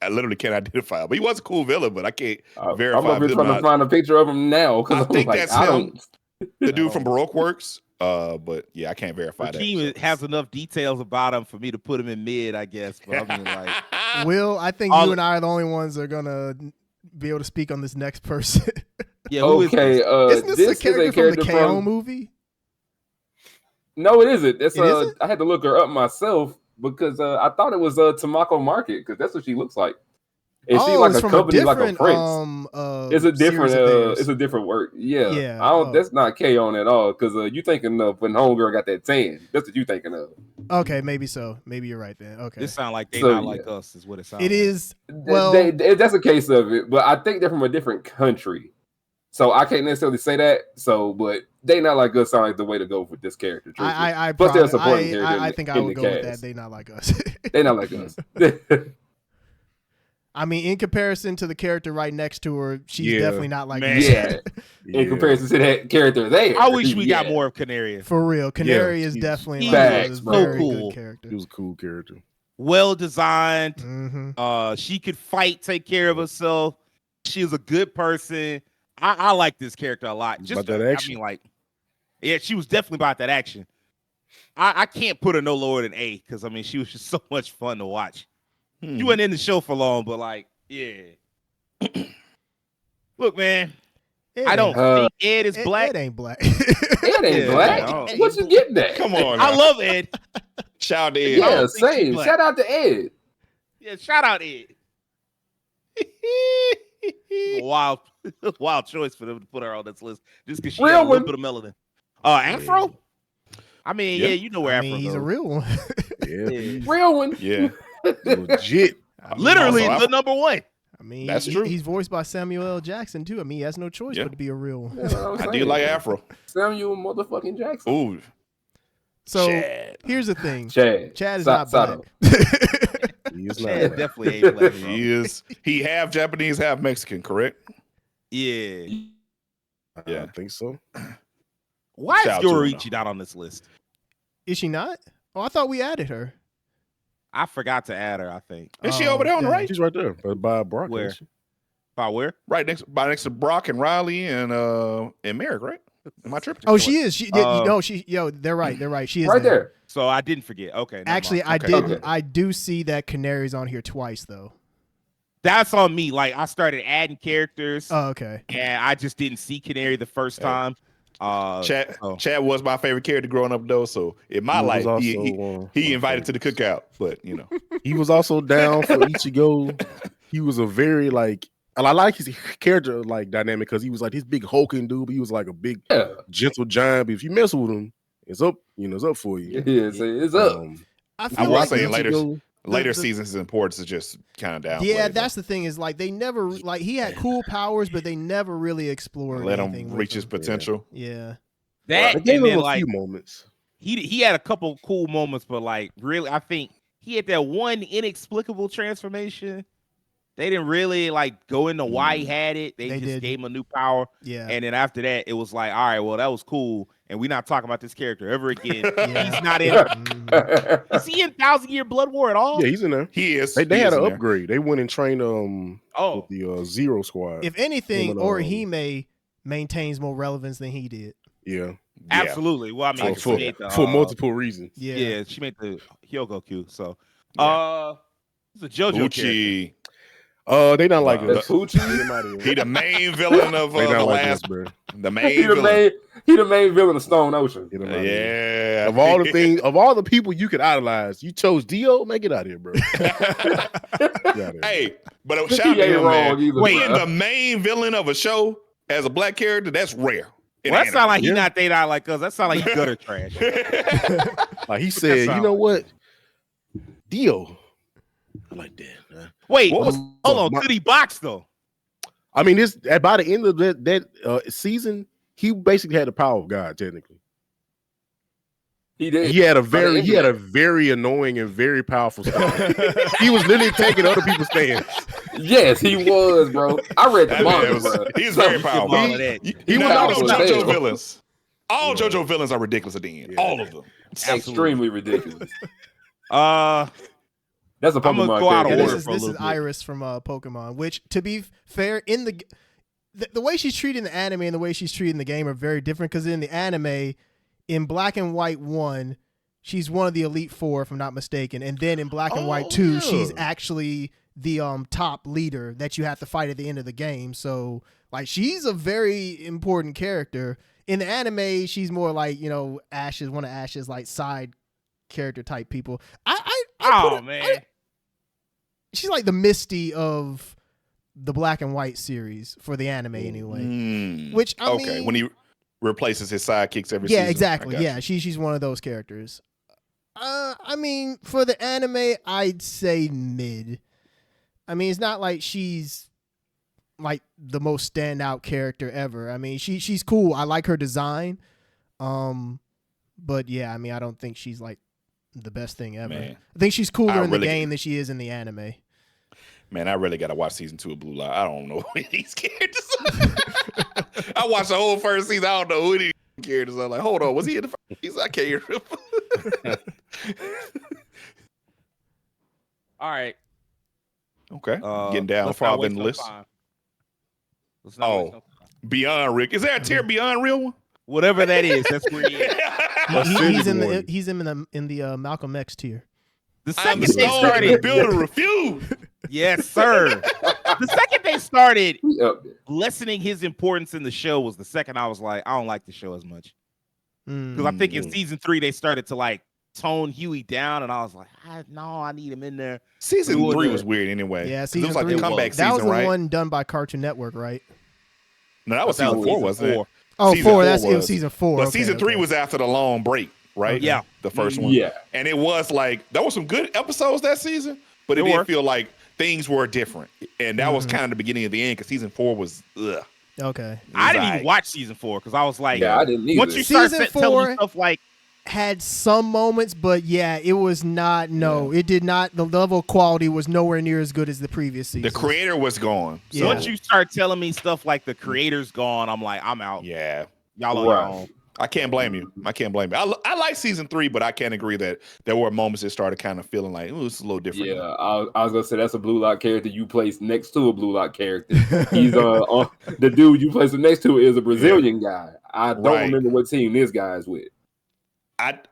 I literally can't identify him. But he was a cool villain, but I can't I'm verify. over here him trying to not. find a picture of him now I because I'm think like, that's I him. don't. The dude from Baroque Works. But yeah, I can't verify Rakeem that. has enough details about him for me to put him in mid, I guess. But I mean, like, Will, I think All- you and I are the only ones that are gonna be able to speak on this next person. yeah, who is Okay, this? Isn't this, this a is character a character from the KO from. movie? No, it isn't. It's It isn't? I had to look her up myself because I thought it was Tamako Market because that's what she looks like. And she's like it's a from company a like a different prince. It's a different series of theirs. it's a different work. Yeah. Yeah, I don't oh. that's not K on at all because you thinking of when homegirl got that tan. That's what you thinking of. Okay, maybe so. Maybe you're right then. Okay, This sound like they So, not yeah. like us, is what it sounds. it like. is. Well- That's a case of it, but I think they're from a different country. So I can't necessarily say that. So, but they not like us sound like the way to go with this character. truthfully. I Plus, they're probably- supporting character I in- think I in would the go with cast. that. They not like us. They not like us. I mean, in comparison to the character right next to her, she's Yeah. definitely not like Man. us. Yeah. Yeah. In comparison to that character there. I wish we got Yeah. more of Canaria. For real, Canary is he's- definitely he's like facts, a bro. very So good cool. character. He was a cool character. Well designed. Mm-hmm. She could fight, take care of herself. She was a good person. I like this character a lot. Just About that action? I mean, like, yeah, she was definitely about that action. I can't put her no lower than A because I mean she was just so much fun to watch. She wasn't in the show for long, but like, yeah. Look, man, I don't think Ed is black. Ed ain't black. Ed ain't black. no. What you getting at? Come on. I now. love Ed. Shout out to Ed. I Yeah, don't think she's same. black. Shout out to Ed. Yeah, shout out Ed. wild choice for them to put her on this list just because she Real had a little one. bit of melanin. Afro? I mean, yeah, you know where I Afro mean, he's a goes. real one. Yeah, Real one. Yeah. legit. Literally Also, the number one. I mean, That's true. He's voiced by Samuel L. Jackson too. I mean, he has no choice Yeah. but to be a real one. You know what I'm I do saying? like Afro. Samuel motherfucking Jackson. Ooh. So Chad. here's the thing: Chad. Chad is Sa- not black. Sato. He is not Chad black. definitely ain't black. bro. He is. He half Japanese, half Mexican, correct? Yeah. Yeah. I think so. Why Shout is out to her, Yoriichi not on this list? Is she not? Oh, I thought we added her. I forgot to add her, I think. Is she over there on the dang. right? She's right there, but by Brock. Where? ain't she? By where? Right next to Brock and Riley and Merrick, right? Am I tripping? Oh, she is. She did. Uh, No, she. Yo, they're right. They're right. She is Right there. So I didn't forget. Okay. never Actually, mind. I Okay. did. Okay. I do see that Canary's on here twice though. That's on me. Like I started adding characters Oh, okay. and I just didn't see Canary the first time. Chad, oh. Chad was my favorite character growing up, though. So in my He was life, he also, invited to the cookout. But you know, He was also down for Ichigo. He was a very like, and I like his character like dynamic because he was like this big hulking dude, but he was like a big Yeah. gentle giant. But if you mess with him, it's up. You know, it's up for you. Yeah, it's up. I I feel was like saying later, Ichigo- later the- seasons, his importance is just kind of down. yeah, that's the thing is like they never like he had cool powers, but they never really explored. let anything him with reach his potential. Yeah. That They gave and him then a like few moments. he had a couple cool moments, but like really, I think he had that one inexplicable transformation. They didn't really like go into why he had it. They just did. gave him a new power, Yeah. and then after that, it was like, all right, well, that was cool, and we're not talking about this character ever again. Yeah. He's not in. Mhm. Is he in 1,000-Year Blood War at all? Yeah, he's in there. He is. They he had is an in there. upgrade. They went and trained Oh, with the Zero Squad. If anything, Him and, Orihime maintains more relevance than he did. yeah, Yeah. absolutely. Well, I mean, for, she made the, for multiple reasons. Yeah. yeah, she made the Hyogoku. So, Yeah. it's a JoJo character. Uchi. They not like Wow. us. That's Poochie. Get him outta here. He the main villain of They the not like us, last. bro. The He main the villain. main. He the main villain of Stone Ocean. Get him outta here. Yeah. Of all the things, of all the people you could idolize, you chose Dio. Man, get out of here, bro. Get outta here. Hey, but He shout out to ain't him, wrong man. either. Being bro. the main villain of a show as a black character, that's rare. in Well, that anime. sound like he Yeah. not they not like us. That sound like he gutter trash. Like he said, you sound know like? what? Dio. I like that. Man. Wait, What was- hold on. my- Could he box though? I mean, this by the end of that season, he basically had the power of God. Technically, He did. he had a By the end very of it. very annoying and very powerful style. He was literally taking other people's stands. Yes, he was, bro. I read the That man manga, was, bro. he's very Give him powerful. all of that. He was Now, also you know JoJo tail. villains. All JoJo villains are ridiculous at the end. Yeah. All of them. Extremely ridiculous. That's a I'm gonna Pokemon go out of character. Yeah, order this for a is little bit. Iris from Pokemon, which, to be fair, in the way she's treating the anime and the way she's treating the game are very different. Because in the anime, in Black and White 1, she's one of the Elite Four, if I'm not mistaken, and then in Black and White 2, yeah. she's actually the top leader that you have to fight at the end of the game. So, like, she's a very important character. In the anime, she's more like, you know, Ash's one of Ash's like side character type people. I put Oh her- man. she's like the Misty of the Black and White series for the anime anyway. Mm. Which I okay, mean, when he replaces his sidekicks every yeah, season. exactly. I got Yeah, she's one of those characters. I mean, for the anime, I'd say mid. I mean, it's not like she's like the most standout character ever. I mean, she's cool. I like her design. But yeah, I mean, I don't think she's like the best thing ever. Man. I think she's cooler I in the really- game than she is in the anime. Man, I really gotta watch season 2 of Blue Lock. I don't know who these characters are. I watched the whole first season. I don't know who these characters are. Like, hold on, was he in the first season? I can't hear him. All right. Okay. Uh, Getting down let's far not up waste in the no list. time. Let's not waste no time. Beyond Rick. Is there a tier beyond real one? Whatever that is, that's where he is. He's in one. the Malcolm X tier. The I'm second they started started, build a refuse. yes, sir. The second they started He up there. lessening his importance in the show was the second I was like, I don't like the show as much. Because I think in season 3 they started to like tone Huey down, and I was like, I need him in there. Season Doing 3 the- was weird anyway. Yeah, 'Cause season it was like 3 the comeback that was season, the right? one done by Cartoon Network, right? No, that was That season was 4, season wasn't 4. it? Oh, Season 4. four It was was. season 4. But Okay, season 3 okay. was after the long break, right? Yeah. The first one. Yeah. And it was like, there were some good episodes that season, but it There were. did feel like things were different. And that was kind of the beginning of the end because season 4 was, ugh. Okay. I didn't Right. even watch season 4 because I was like, Yeah, I didn't either. once you start Season telling 4 me stuff like, Had some moments, but yeah, it was not. No, it did not. The level of quality was nowhere near as good as the previous season. The creator was gone. So, Yeah. once you start telling me stuff like the creator's gone, I'm like, I'm out. yeah. Y'all on your Right. own. I can't blame you. I can't blame you. I like season 3, but I can't agree that there were moments that started kind of feeling like, ooh, it's a little different. Yeah, I was gonna say that's a Blue Lock character you place next to a Blue Lock character. He's on the dude you place him next to is a Brazilian guy. I don't Right. remember what team this guy's with.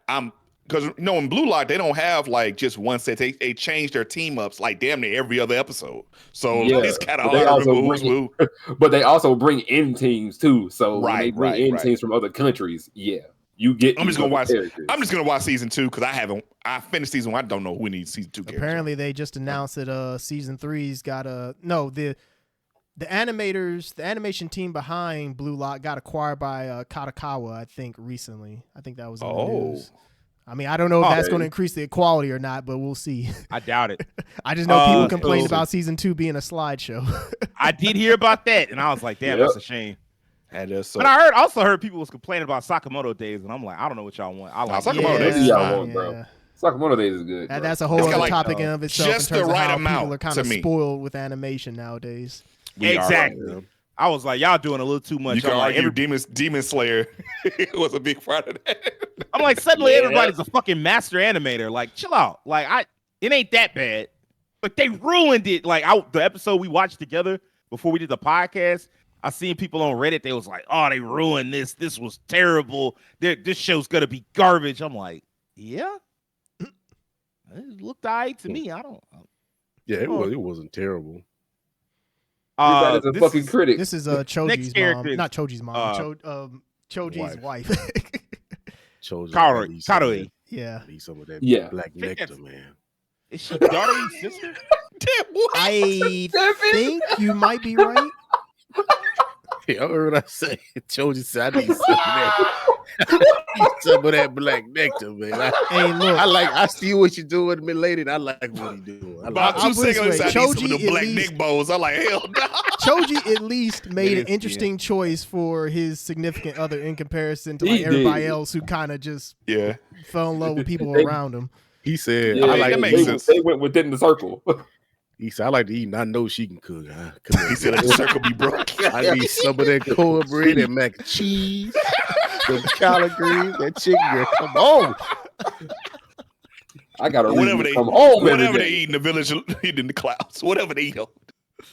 I'm because in Blue Lock they don't have like just one set. They change their team ups like damn near every other episode. So Yeah, it's kind of but they hard to also remember who's bring- who. But they also bring in teams too. So when they bring in right. teams from other countries, yeah, you get. I'm just these gonna other watch. characters. I'm just gonna watch season 2 because I finished season 1. I don't know who needs season 2. characters. Apparently, they just announced that season 3's got a the animators, the animation team behind Blue Lock got acquired by Katakawa, I think, recently. I think that was in the news. I mean, I don't know if that's Okay. going to increase the quality or not, but we'll see. I doubt it. I just know people so- complained about season 2 being a slideshow. I did hear about that, and I was like, damn, Yep. that's a shame. And But I also heard people was complaining about Sakamoto Days, and I'm like, I don't know what y'all want. I like Sakamoto Days it. is fine. bro. Sakamoto Days is good. bro. That's a whole It's other got, like, topic in of itself just in terms the right of how amount people are kind to of me. spoiled with animation nowadays. Exactly. I was like, y'all doing a little too much. You can I'm like, argue Demon Slayer was a big part of that. I'm like, suddenly Yeah. everybody's a fucking master animator. Like, chill out. Like, it ain't that bad. But they ruined it. Like, the episode we watched together before we did the podcast, I seen people on Reddit. They was like, oh, they ruined this. This was terrible. This show's gonna be garbage. I'm like, yeah. It looked all right to me. I don't. Yeah, it wasn't terrible. You're bad as a this fucking is- critic. This is Choji's character mom, is, not Choji's mom, Choji's wife. Chose Karui. Yeah. Need some of that Yeah. black I think nectar, that's- man. Is she daughter's sister? Damn, what? I think you might be right. Yeah, I heard what I say. Choji said I need some of that. Need some of that black nectar, man. Hey, look. I see what you're doing, man, lady. And I like what he's doing. I About like I'll 2 put it this seconds, way, I need some of Choji the at black least- Nick Bows. I'm like, hell no. Choji at least made It an is, interesting choice for his significant other in comparison to He like everybody did. else who kind of just Yeah. fell in love with people They- around him. He said, Yeah, I like that makes sense. They went within the circle. he said, I like to eat and I know she can cook. Huh? Come on, He said, let the circle be broke. I need some of that cornbread and mac and cheese, the collard greens, that chicken. Girl, come on. I got to Whatever they come home every whatever they day. eat in the village, eat in the clouds. Whatever they eat.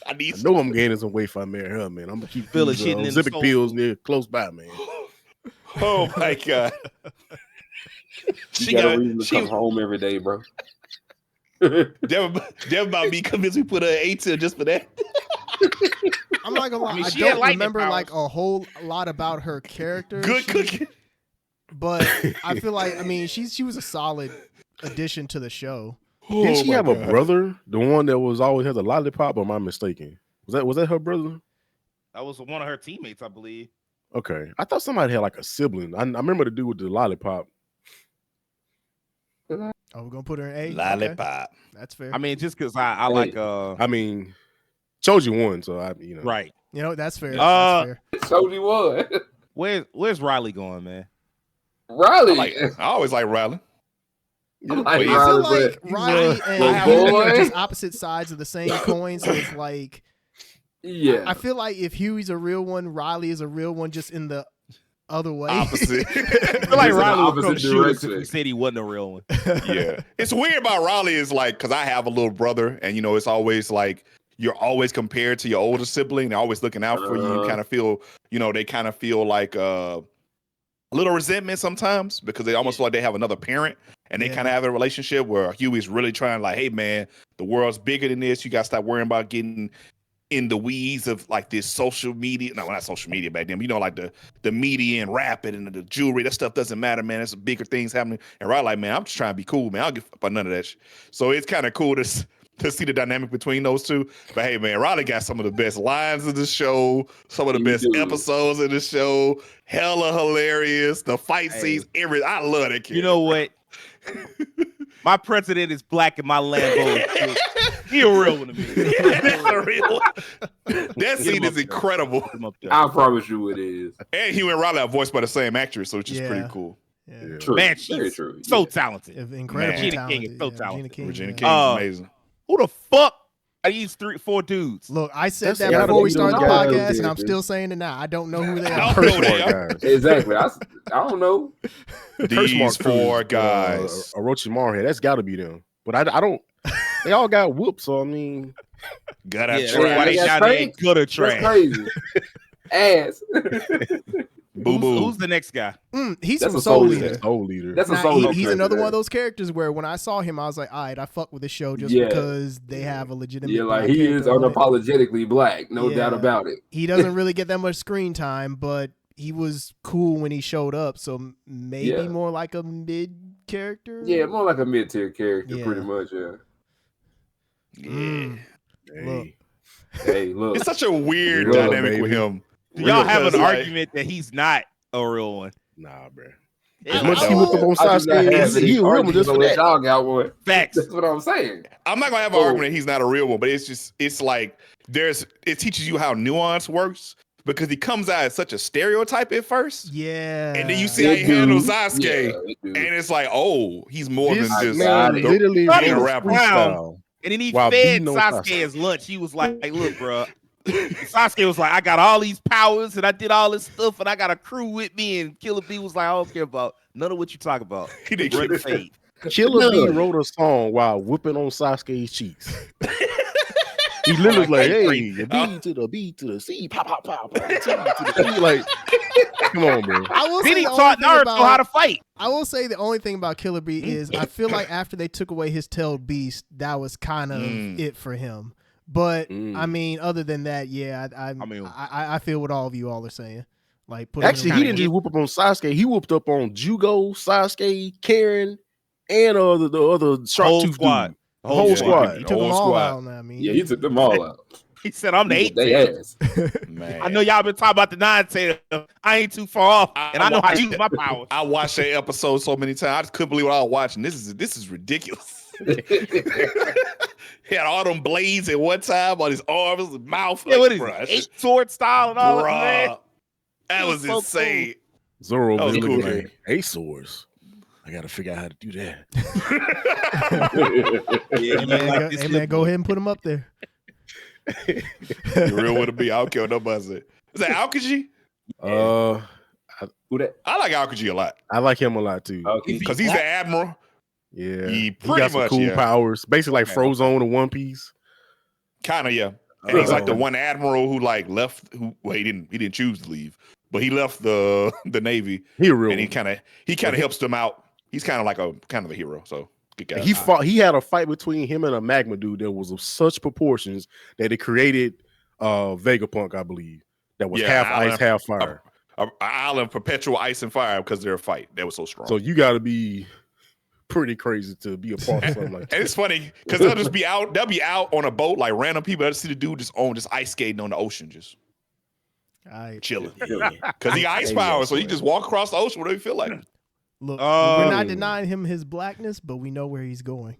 I need I some. know I'm gaining some weight if I marry her, man. I'm gonna keep Village these hidden in the Ozempic soul. pills near close by, man. Oh my god. You got a reason to come home every day, bro. They're about me convinced we put her 8 just for that. I'm not gonna lie, I mean, I she had don't lightning remember powers. like a whole lot about her character. Good She- cooking. but I feel like she was a solid addition to the show. Didn't she my have God. a brother? The one that was always has a lollipop, or am I mistaken? Was that her brother? That was one of her teammates, I believe. Okay. I thought somebody had like a sibling. I remember the dude with the lollipop. Oh, we're gonna put her in A. Okay, Lollipop. that's fair. I mean, just because I like I mean, Choji won, so right. You know, that's fair. Uh, That's fair. Totally was. Where's Riley going, man? Riley. I always like Riley. I like I I feel Riley, like but Riley and Little Huey boy. are just opposite sides of the same coin. So it's like yeah. I feel like if Huey's a real one, Riley is a real one, just in the other way. Opposite. I feel like Just in the Riley would come opposite shoot us if direction. we said he wasn't a real one. Yeah. It's weird about Riley is like, because I have a little brother, and it's always like, you're always compared to your older sibling. They're always looking out for you. You kind of feel, they kind of feel like a little resentment sometimes because they almost feel like they have another parent, and they kind of have a relationship where Huey's really trying, like, hey man, the world's bigger than this. You got to stop worrying about getting in the weeds of like this social media. No, not social media back then. But, like the media and rapping and the jewelry. That stuff doesn't matter, man. There's bigger things happening. And Riley, like, man, I'm just trying to be cool, man. I don't give a fuck about none of that shit. So it's kind of cool to see the dynamic between those two. But hey, man, Riley got some of the best lines of the show, some of the best episodes of the show. Hella hilarious. The fight scenes, everything. I love that kid. You know what? My president is black and my Lambo is he a real one to me. That's a real one. That scene is incredible. I promise you it is. And Hugh and Riley are voiced by the same actress, so it's just pretty cool. Yeah. True. Man, Very she's true. so talented. Incredible. Regina King is so talented. Regina King is amazing. Who the fuck are these 4 dudes? Look, I said That's that gotta before we be started the those guys. podcast, and I'm still saying it now. I don't know who they I are. don't know that. Guys. Exactly. I don't know. These 4 Cruz, guys. Orochimaru, that's got to be them. But I don't. They all got whooped, so I mean, Gotta Yeah, try. that's why they That's down there crazy. ain't good or That's trash. crazy. Ass. Boo boo. Who's the next guy? He's That's from a Soul soul Leader. leader. Soul Leader. That's a Now, solo. he's character another one there. of those characters where when I saw him, I was like, all right, I fuck with this show just Yeah. because they have a legitimate. Yeah, like black he is character on it. unapologetically black, no Yeah. doubt about it. He doesn't really get that much screen time, but he was cool when he showed up. So maybe Yeah. more like a mid character. Yeah, more like a mid-tier character, Yeah. pretty much. Yeah. Yeah. Hey. Hey, look. It's such a weird Yeah, dynamic with baby. him. Do y'all have an Because, like, argument that he's not a real one? Nah, bro. Yeah, As much as I he whooped up on I do not Sasuke, have he any a real one arguments just for on that that. dog out one. Facts. That's what I'm saying. I'm not gonna have an Oh. argument that he's not a real one, but it's like it teaches you how nuance works because he comes out as such a stereotype at first, Yeah. and then you see how he It do. handles Sasuke, Yeah, it do. and it's like, oh, he's more This than just man the- literally Not did even a rapper. freestyle. And then he While fed beating on Sasuke Sasuke. his lunch. He was like, look, bro. Sasuke was like, I got all these powers and I did all this stuff and I got a crew with me. And Killer B was like, I don't care about none of what you talk about. He didn't Run care. fade. Killer B None. wrote a song while whooping on Sasuke's cheeks. He literally was like, hey, the B to the B to the C, pop, pop, pop, pop, T to the C. Like, come on, bro. I will Then say he the only taught thing Naruto about- how to fight. I will say the only thing about Killer Bee is I feel like after they took away his tailed beast, that was kind of it for him. But I mean, other than that, yeah, I feel what all of you all are saying. Like, put him in Actually, a he ring. didn't just whoop up on Sasuke. He whooped up on Jugo, Sasuke, Karen, and the other sharp Whole tooth squad. dude. The whole squad. He took them all out. I mean, Yeah, he took them all out. He said, I'm the He 8th. whooped they ass. Man. I know y'all been talking about the 9 tail. I ain't too far off. And I know how to use my powers. I watched that episode so many times. I just couldn't believe what I was watching. This is ridiculous. He had all them blades at one time on his arms, his mouth. Yeah, what is bruh, it? 8 sword style and all that, bruh, man. that It was was so insane. Zoro That was was cool, looking man. like, hey, swords. I got to figure out how to do that. Hey man, go ahead and put him up there. You real with be? I don't care what nobody said. Is that Aokiji? Who that? I like Aokiji a lot I like him a lot too. Okay. because he's the admiral. Yeah, He got pretty some much, cool yeah. powers. Basically, like Man. Frozone and One Piece. Kind of, yeah. And he's like the Uh, one admiral who like left. He didn't choose to leave, but he left the Navy, He a real. and he one. kind of helps them out. He's kind of like a hero. So good guy. He fought. He had a fight between him and a magma dude that was of such proportions that it created Vegapunk, I believe, that was Yeah, half ice, half fire. An island perpetual ice and fire because they're a fight. That was so strong. So you got to be pretty crazy to be a part of something like And that. it's funny because they'll just be out. They'll be out on a boat like random people. They'll see the dude just ice skating on the ocean, just chilling. Because he got ice Hey, power, yes, so he man. just walk across the ocean whatever you feel like. Look, Oh. we're not denying him his blackness, but we know where he's going.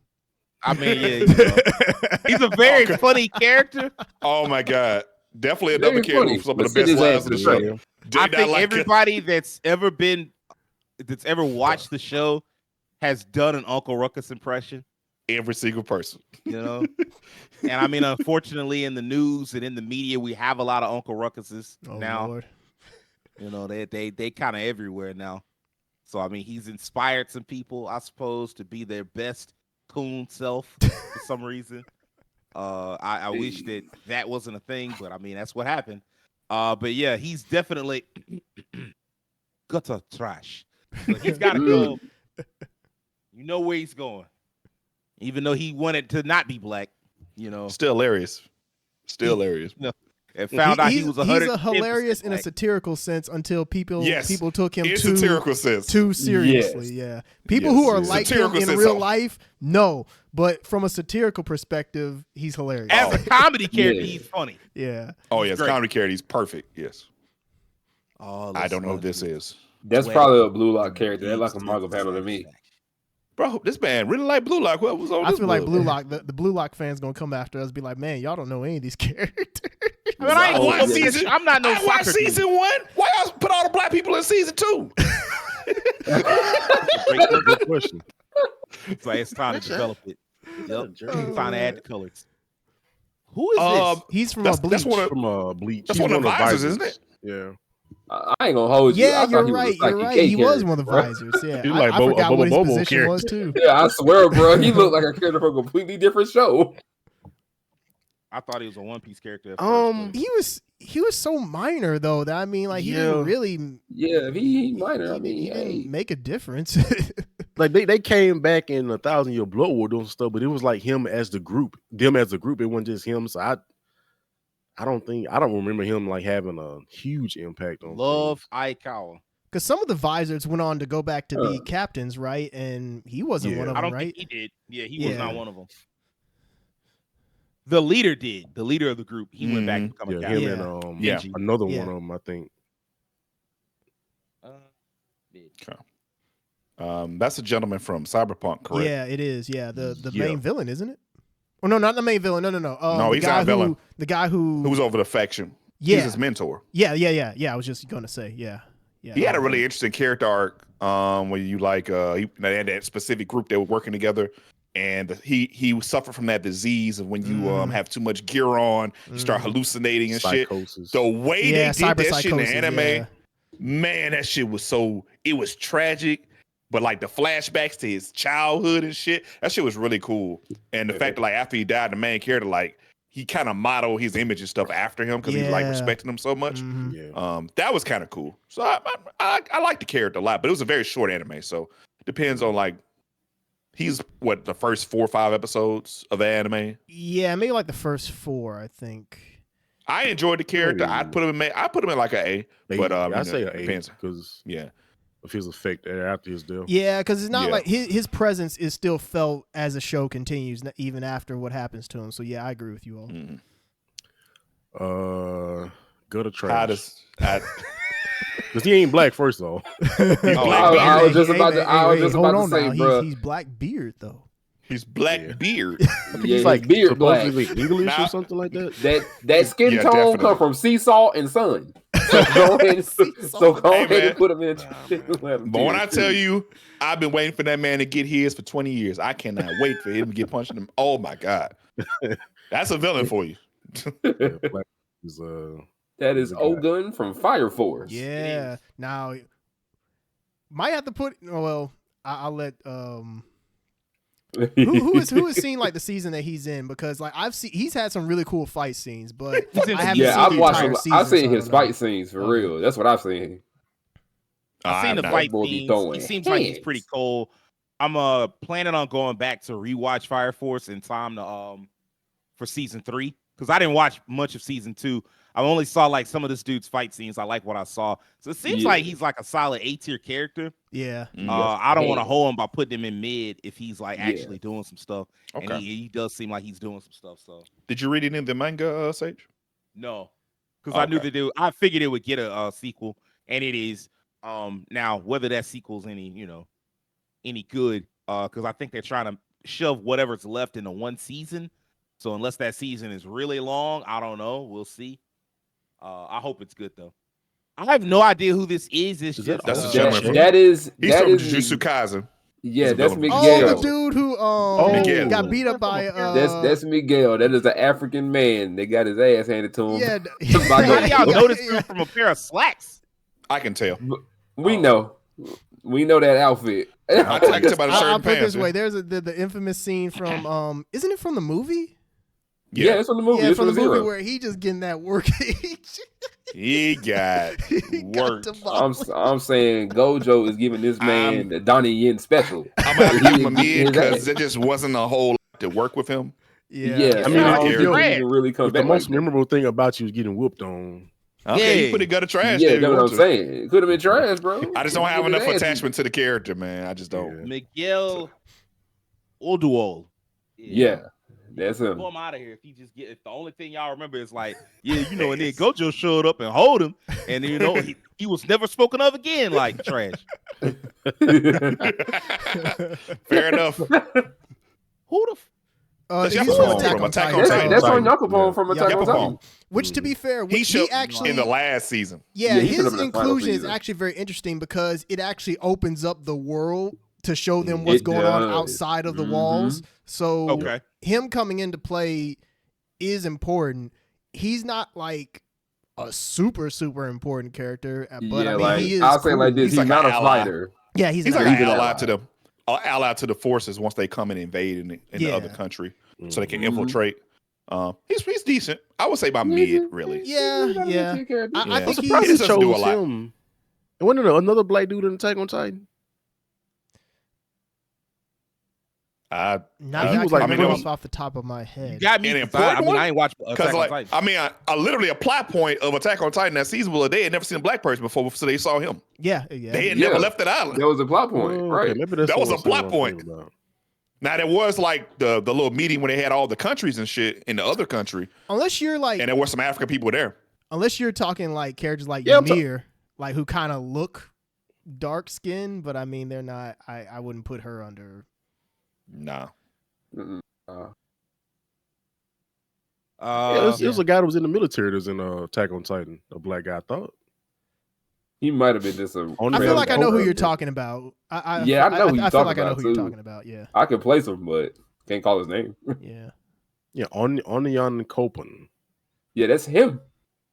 I mean, yeah, you know. He's a very funny character. Oh my god, definitely Very another character funny, with some but of the send best his lines ass of the to show. the Did I not think like everybody that's ever watched the show has done an Uncle Ruckus impression, every single person. you know. And I mean, unfortunately, in the news and in the media, we have a lot of Uncle Ruckuses Oh, now. Lord. You know, they kind of everywhere now. So I mean, he's inspired some people, I suppose, to be their best coon self for some reason. I wish that wasn't a thing, but I mean that's what happened. But yeah, he's definitely gutter trash. So he's got to go. You know where he's going, even though he wanted to not be black. You know, Still hilarious. And found out he was he's a hilarious in a satirical sense until people took him satirical sense. too seriously. Yeah, people who are like him in real life, no, but from a satirical perspective, he's hilarious. As a comedy character, he's funny. Yeah. Oh yes, comedy character, he's perfect. Yes. Oh, I don't know who this is, That's probably a Blue Lock character. That's like a Marvel panel to me. bro. This man really like Blue Lock. What was on? I this feel like book? Blue Lock, the Blue Lock fans gonna come after us, be like, man, y'all don't know any of these characters. I mean, I ain't watched season. I'm not no I watched soccer dude. season 1. Why y'all put all the black people in season 2? Good question. So it's time to develop it. Yep. Time to add the colors. Who is Um, this? He's from That's- Bleach. that's one of- From Bleach. That's He's one of the visors, visors. isn't it? Yeah. I ain't gonna hold you. I Yeah, thought you're he was a right. You're Psychic right. K He was character, one of the bro. visors. Yeah, He's I like forgot what his Bobo position character. was too. Yeah, I swear, bro. He looked like a character from a completely different show. I thought he was a One Piece character. At first, but- He was so minor though that I mean, like he didn't really. Yeah, he minor. I mean, he hey. didn't make a difference. Like they came back in 1,000 Year Blood War doing stuff, but it was like him as the group. Them as a group. It wasn't just him. So I don't remember him like having a huge impact on Love things. Aikawa. Because some of the visors went on to go back to be captains, right? And he wasn't Yeah. one of I them, don't right? think he did. Yeah, he was Yeah. not one of them. The leader did. The leader of the group. He went back to become a Yeah, captain. him Yeah. and Yeah. another Yeah. one of them, I think. That's a gentleman from Cyberpunk, correct? Yeah, it is. Yeah, the Yeah. main villain, isn't it? Oh no, not the main villain. No. No, the he's guy not a villain. The guy who Who was over the faction? Yeah. He's his mentor. Yeah. I was just gonna say, yeah. He had a really interesting character arc. When you like, they had that specific group that were working together, and he suffered from that disease of when you have too much gear on, you start hallucinating and Psychosis. shit. The way Yeah, they did that shit in the cyberpsychosis, anime, yeah. man, that shit was it was tragic. But like the flashbacks to his childhood and shit, that shit was really cool. And the fact that like after he died, the main character like he kind of modeled his image and stuff after him because he like Yeah. respecting him so much. Mhm. Yeah. That was kind of cool. So I like the character a lot, but it was a very short anime, so depends on like he's the first 4 or 5 episodes of the anime. Yeah, maybe like the first 4, I think. I enjoyed the character. I'd put him in like an A, but I say an A depends. because Yeah, of his effect after his death. Yeah, because it's not Yeah. like his presence is still felt as the show continues, even after what happens to him. So yeah, I agree with you all. Gutter how trash. does Because he ain't black, first of all. I was just about to say, bro. He's Blackbeard though. he's Black Yeah. Beard? Yeah, He's like his beard black. supposedly English Nah. or something like that. That skin Yeah, tone definitely. come from sea salt and sun. So go ahead, Hey, man. and put him in. But when I tell you, I've been waiting for that man to get his for 20 years. I cannot wait for him to get punched in him. Oh my god, that's a villain for you. Yeah, black is, that is Ogun from Fire Force. Yeah. Now, might have to put. Well, I'll let. Who has seen like the season that he's in? Because like he's had some really cool fight scenes, but He's in I haven't Yeah, seen I've the watched. entire season, I've seen so I his don't know. fight scenes for real. That's what I've seen. I've seen the not- fight boy be scenes. throwing He seems like he's hands. pretty cool. I'm planning on going back to rewatch Fire Force in time to for season 3 because I didn't watch much of season 2. I only saw like some of this dude's fight scenes. I like what I saw, so it seems Yeah. like he's like a solid A-tier character. Yeah. I don't want to Hands. hold him by putting him in mid if he's like Yeah. actually doing some stuff, and Okay. he does seem like he's doing some stuff. So Did you read any of the manga, Sage? no, because I knew Okay. that I figured it would get a sequel, and it is. Now whether that sequel's any good, because I think they're trying to shove whatever's left into one season. So unless that season is really long, I don't know. We'll see. I hope it's good though. I have no idea who this is. It's Is just that- That's a Uh, gentleman from. That is. He's that from is Jujutsu Kaisen. Yeah, He's a that's villain. Oh, Miguel. the dude who Miguel. got beat up by That's Miguel. That is an African man. They got his ass handed to him. yeah. By how do y'all Yeah. know this dude from a pair of slacks? I can tell. We know. We know that outfit. I can tell by the shirt I'll and put it pants. this way: there's the infamous scene from isn't it from the movie? Yeah, it's from the movie. Yeah, It's from the movie Zero. where he just getting that work. He got He got worked. I'm saying Gojo is giving this man the Donnie Yen special. I'm gonna have to give him a He- mid his because ass. there just wasn't a whole lot to work with him. Yeah, I mean, I don't if think you're- he can really come But the back. most like that. memorable thing about you is getting whooped on. Okay, Yeah. you put a gutter trash Yeah, there. if that's you what I'm want to. saying. It could have been trash, bro. I just don't have Give it enough that. attachment to the character, man. I just don't. Yeah. Miguel Oduol. Yeah, that's him. Throw him out of here if he just get. If the only thing y'all remember is like, yeah, you know, and then Gojo showed up and hold him, and then, you know, he was never spoken of again, like trash. Fair enough. Who the? That's He's Yapapon from from Attack on Attack on Titan. Titan. That's on Titan. Yakupon Yeah. from Attack on Titan. Yapapon. Which, to be fair, He he showed actually in the last season. Yeah, Yeah, he should've his been the final inclusion is season. actually very interesting because it actually opens up the world to show them what's It going on does. outside of the Mhm. walls. So Okay. him coming into play is important. He's not like a super important character, but Yeah, I mean like he is. I'll say it like cool. this: He's he's like not an a ally. fighter. Yeah, he's He's not. like He's an an ally ally. to the ally to the forces once they come and invade in the other country, so they can Mhm. infiltrate. He's decent. I would say by mid, really. Yeah, yeah. I Yeah. think I'm he's. surprised He they doesn't do a chose lot. him. And wasn't there another black dude in Attack on Titan? I Not he that was I like can I mean, it remember was- off the top of my head. You got me. An 'cause I important mean, one? I ain't watched because Attack on like Titan. I mean I literally a plot point of Attack on Titan that season will they had never seen a black person before, so they saw him. Yeah. They had Yeah. never left that island. That was a plot point, Oh, right? okay, maybe that's That was what a plot I'm point. thinking about. Now there was like the little meeting where they had all the countries and shit in the other country, Unless you're like, and there were some African people there. unless you're talking like characters like Yeah, I'm Ymir, like who kind of look dark skinned, but I mean they're not. I wouldn't put her under. Nah. Mm-mm. Yeah, it was a guy that was in the military that was in Attack on Titan, a black guy, I thought. He might have been just a. On I the feel like I know who cover. you're talking about. Yeah, I know who you're I feel talking like I know about, who you're too. talking about. Yeah, I could place him, but can't call his name. yeah. Yeah, Onion Copen. Yeah, that's him.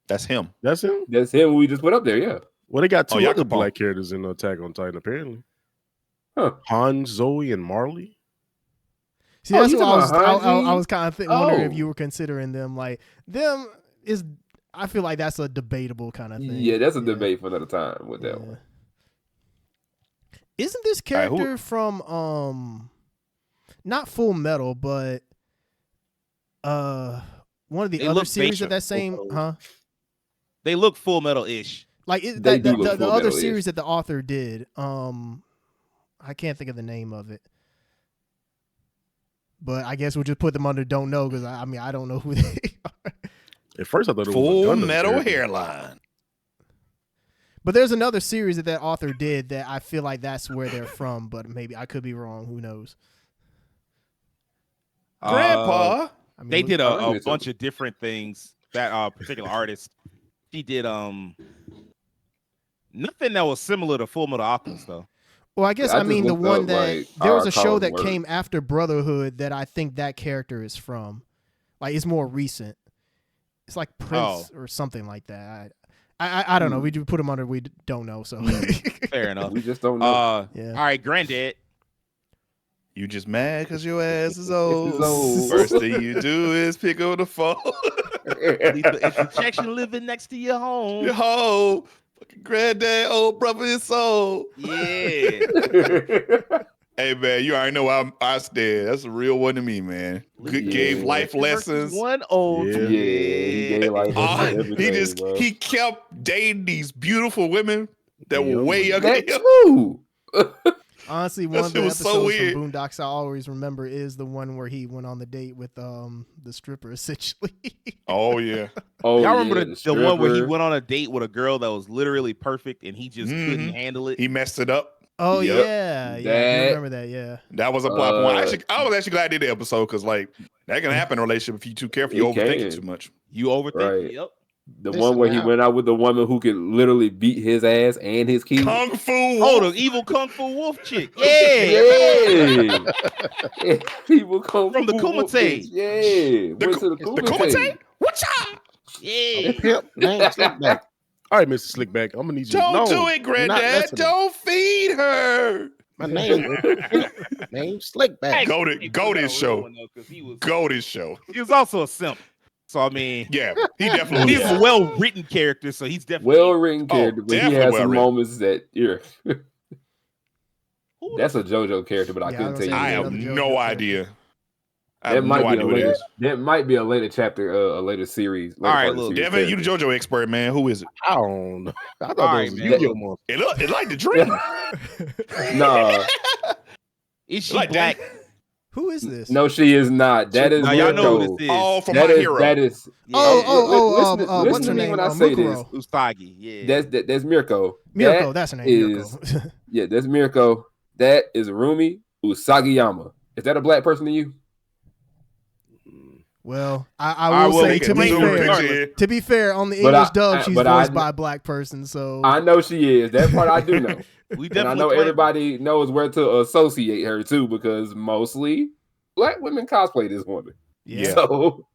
That's him. That's him. That's him. We just put up there. Yeah. Well, they got two Oh, other Yakupon. black characters in Attack on Titan, apparently. Huh. Han, Zoe, and Marley. See, Oh, that's you what I was. talking about Hanji? I was kind of wondering if Oh. you were considering them. Like them is. I feel like that's a debatable kind of thing. Yeah, that's a debate for another time with that one. Isn't this All right, who- character from not Full Metal, but one of the They other look series facial. of that same They look Full Metal ish. like They do look the Full other Metal-ish. series that the author did. I can't think of the name of it. But I guess we'll just put them under don't know because I mean I don't know who they are. At first, I thought it was Full a Gundam Metal character. hairline. But there's another series that author did that I feel like that's where they're from, but maybe I could be wrong. Who knows? Grandpa. I mean, They did I a think it's bunch of different things. That particular artist, he did nothing that was similar to Full Metal Alchemist though. Well, I guess I I just mean the looked one up, that like, there was our a show college that work. came after Brotherhood that I think that character is from. Like it's more recent. It's like Prince or something like that. I don't know. We do put him under. We don't know. So Fair enough. We just don't know. Yeah. All right, Granddad. You just mad because your ass is old. old. First thing you do is pick up the phone. Lethal Injection living next to your home. Your whole fucking granddad, old brother is old. Yeah. Hey man, you already know I stand. That's a real one to me, man. Good Yeah. gave life lessons. One old. Yeah. Yeah, he gave life lessons and He everything, just bro. he kept dating these beautiful women that were Yeah. way younger than That's him. true. Honestly, That one of shit the was so episodes weird. from Boondocks I always remember is the one where he went on the date with the stripper essentially. Oh yeah. Oh, Y'all remember yeah, the one where he stripper. went on a date with a girl that was literally perfect and he just couldn't Mhm. handle it? He messed it up. Oh Yep. yeah, I do That- remember that. Yeah. That was a plot point. Uh, I was actually glad I did the episode because like that can happen in a relationship if you too careful, you It overthink can. it too much. You overthink Right. it. Yep. The Listen one where he now. went out with the woman who could literally beat his ass and his kids. Kung Fu. Oh, Wolf. the evil Kung Fu Wolf chick. Yeah. Yeah. People come From the from Kumite. Yeah. The Went to the Kumite? What's up? Yeah. Yep, man, Slickback. All right, Mr. Slickback, I'm gonna need you. Don't no, do it, not Granddad. listening. Don't feed her. My name Slickback. Go this show. Go this show. He was also a simp. So I mean, Yeah, he definitely he's was. a well-written character, so he's definitely Well-written character, but he definitely has some well-written. moments that you're. Who That's a JoJo character, but I Yeah, couldn't I was tell you. gonna I say his have name. another no JoJo idea. I That have might no be idea a what it later. is. That might be a later chapter, a later series. Later All right, part of the look, series Devin, you the character. JoJo expert, man. Who is it? I don't know. I thought All that right, was a man. Yu-Gi-Oh monster. It like the dream. Nah, is she Like black? Who is this? no, she is not. That is Now y'all know who Mirko. this is. Oh, from That My is Hero. that is. What's listen her to me name? when I say this. Mukuro. Usagi. Yeah. That's Mirko. Mirko, that's her name. is- Mirko. Yeah, that's Mirko. That is Rumi Usagiyama. Is that a black person to you? Well, I I will will say make to a be zoom fair, picture. to be fair, on the But English I- dub, she's but I- voiced by a black person. So I know she is. That part I do know. We And I definitely know claim her. everybody knows where to associate her too, because mostly black women cosplay this woman. Yeah. So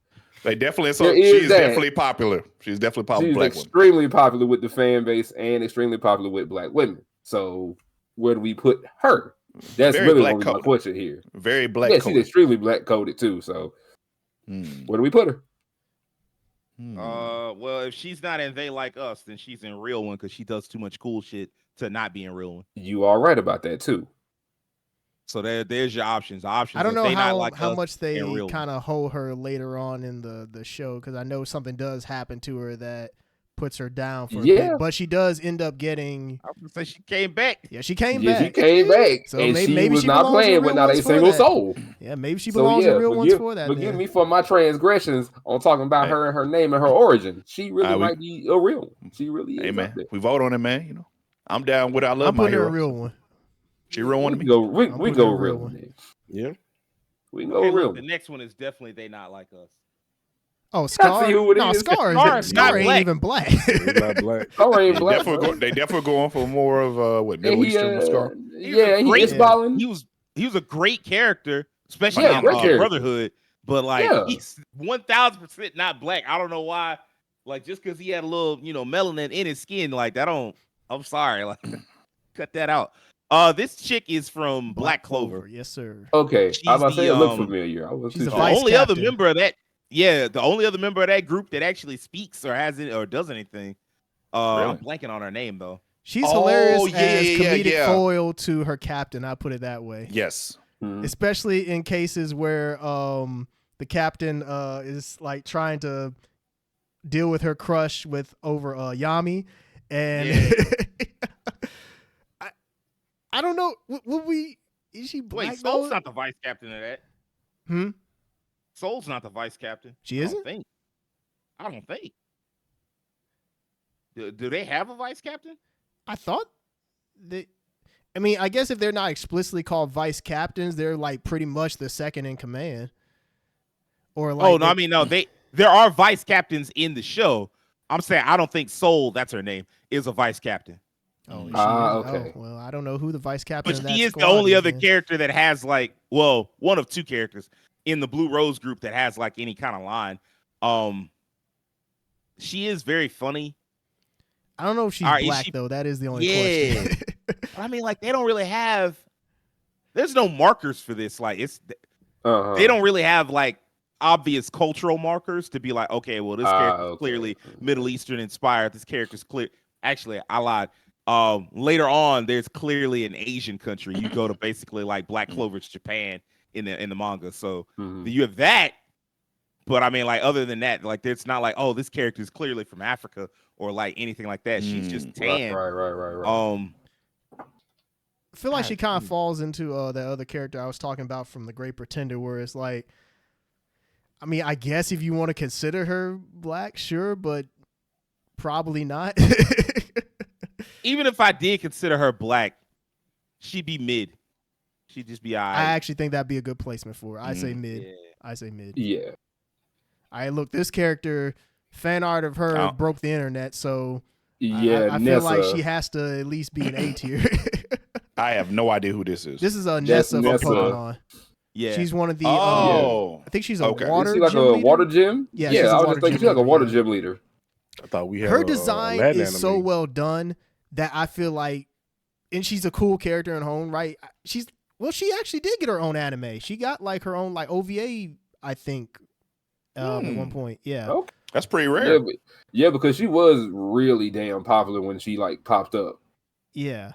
They definitely. There is She's that. definitely popular. She's definitely popular. she's Black woman. extremely popular with the fan base and extremely popular with black women. So where do we put her? That's Very really black only my coded. question here. Very black. Yeah, she's coded. extremely black coded too. So where do we put her? Well, if she's not in They Like Us, then she's in Real One because she does too much cool shit to not be in Real One. You are right about that too. So there's your options. The options. I don't if know they not like how us, much they and Real kind of hold her later on in the show, because I know something does happen to her that puts her down for a Yeah. bit, but she does end up getting. I was gonna say she came back. Yeah, she came Yeah, she back. came back, So and maybe was she not belongs in playing with Real not a Ones for single that. soul. Yeah, maybe she So, belongs yeah, in Real Ones for that. Forgive then. me for my transgressions on talking about Hey. her and her name and her origin. She really we- might be a real one. She really is. Hey out man, there. we vote on it, man. You know, I'm down with. I love I'm My putting her Hero. a real one. She real one to We me. go. We I'm we putting go her a real real one. one. then. Yeah. We go Okay, real. look, the next one is definitely They Not Like Us. Oh, Scar. see who it No, is. Scar Scar is is Scar not ain't black. even black. He's not black. Oh, ain't They black. definitely going for more of what And Middle he, Eastern scar. He was yeah, a he great- is balling. He was a great character, especially Yeah, in great character. Brotherhood. But like Yeah. he's 1000% not black. I don't know why. Like just because he had a little, melanin in his skin, like that don't. I'm sorry, like cut that out. This chick is from Black Clover. Yes, sir. Okay, She's I was about to say the, it looked um, familiar. I was she's too a sure. The vice only other captain. member of that, the only other member of that group that actually speaks or has it or does anything. I'm Really? blanking on her name though. She's Oh, hilarious yeah, as yeah, comedic yeah. foil to her captain. I put it that way. Yes. Mhm. Especially in cases where the captain is like trying to deal with her crush with over Yami, and I don't know. Would we? Is she black? Wait, Soul's though? not the vice captain of that. Hmm? Soul's not the vice captain. She I isn't? don't think. Do they have a vice captain? I thought they. I mean, I guess if they're not explicitly called vice captains, they're like pretty much the second in command. Or like, Oh no, I mean no. There are vice captains in the show. I'm saying I don't think Soul, that's her name, is a vice captain. Oh, she Ah, is? okay. Oh, well, I don't know who the vice captain. But of that she is the squad only is other then. character that has like, well, one of two characters in the Blue Rose group that has like any kind of line. She is very funny. I don't know if she's All right, is black she- though. That is the only Yeah. question. But I mean, like they don't really have. There's no markers for this. Like Uh-huh. they don't really have like obvious cultural markers to be like, okay, well, this character is okay. clearly Middle Eastern inspired. This character's clear. Actually, I lied. Later on, there's clearly an Asian country. You go to basically like Black Clover's Japan in the manga. So Mhm. you have that. But I mean, like other than that, like it's not like, oh, this character is clearly from Africa or like anything like that. She's just tan. Right. I feel like she kind Hmm. of falls into that other character I was talking about from The Great Pretender, where it's like, I mean, I guess if you want to consider her black, sure, but probably not. Even if I did consider her black, she'd be mid. She'd just be all I right. actually think that'd be a good placement for her. I say mid. Yeah. I say mid. Yeah. All right, look, this character, fan art of her Oh. broke the internet, so Yeah. I feel like she has to at least be an A tier. I have no idea who this is. This is a That's Nessa from Nessa. Pokemon. Yeah. She's one of the. Oh, I think she's a Okay. water. Is she like gym a leader? water gym? Yeah, she's a I was water just thinking gym she's like a leader, water yeah. gym leader. I thought we had Her a design Aladdin is so anime. well done that I feel like and she's a cool character in her own right. She actually did get her own anime. She got like her own like OVA, I think, at one point. Yeah. Okay. That's pretty rare. Yeah, because she was really damn popular when she like popped up. Yeah.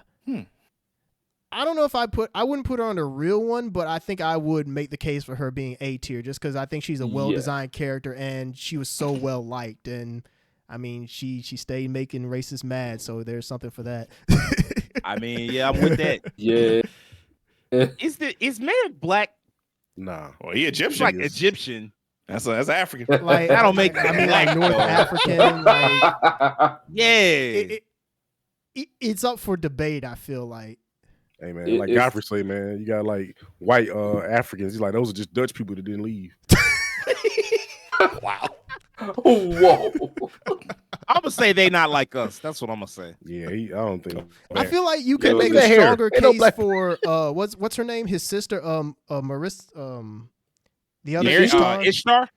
I don't know if I wouldn't put her on a real one, but I think I would make the case for her being A tier just because I think she's a well-designed character and she was so well liked. And I mean, she stayed making racists mad, so there's something for that. I mean, yeah, I'm with that. Yeah. Is Merrick black? Nah. Well, he He's Egyptian. like Egyptian. That's African. Like That don't make I mean, black, like North though. African. Like Yeah. it's up for debate. I feel like. Hey man, like Godfrey say, man, you got like white Africans. He's like, those are just Dutch people that didn't leave. Wow. Whoa. I'm gonna say they not like us. That's what I'm gonna say. Yeah, I don't think. I feel like you can Yeah, make look a at hair. stronger Ain't no case black- for what's her name? His sister, Marissa, the other Ishtar? Ishtar?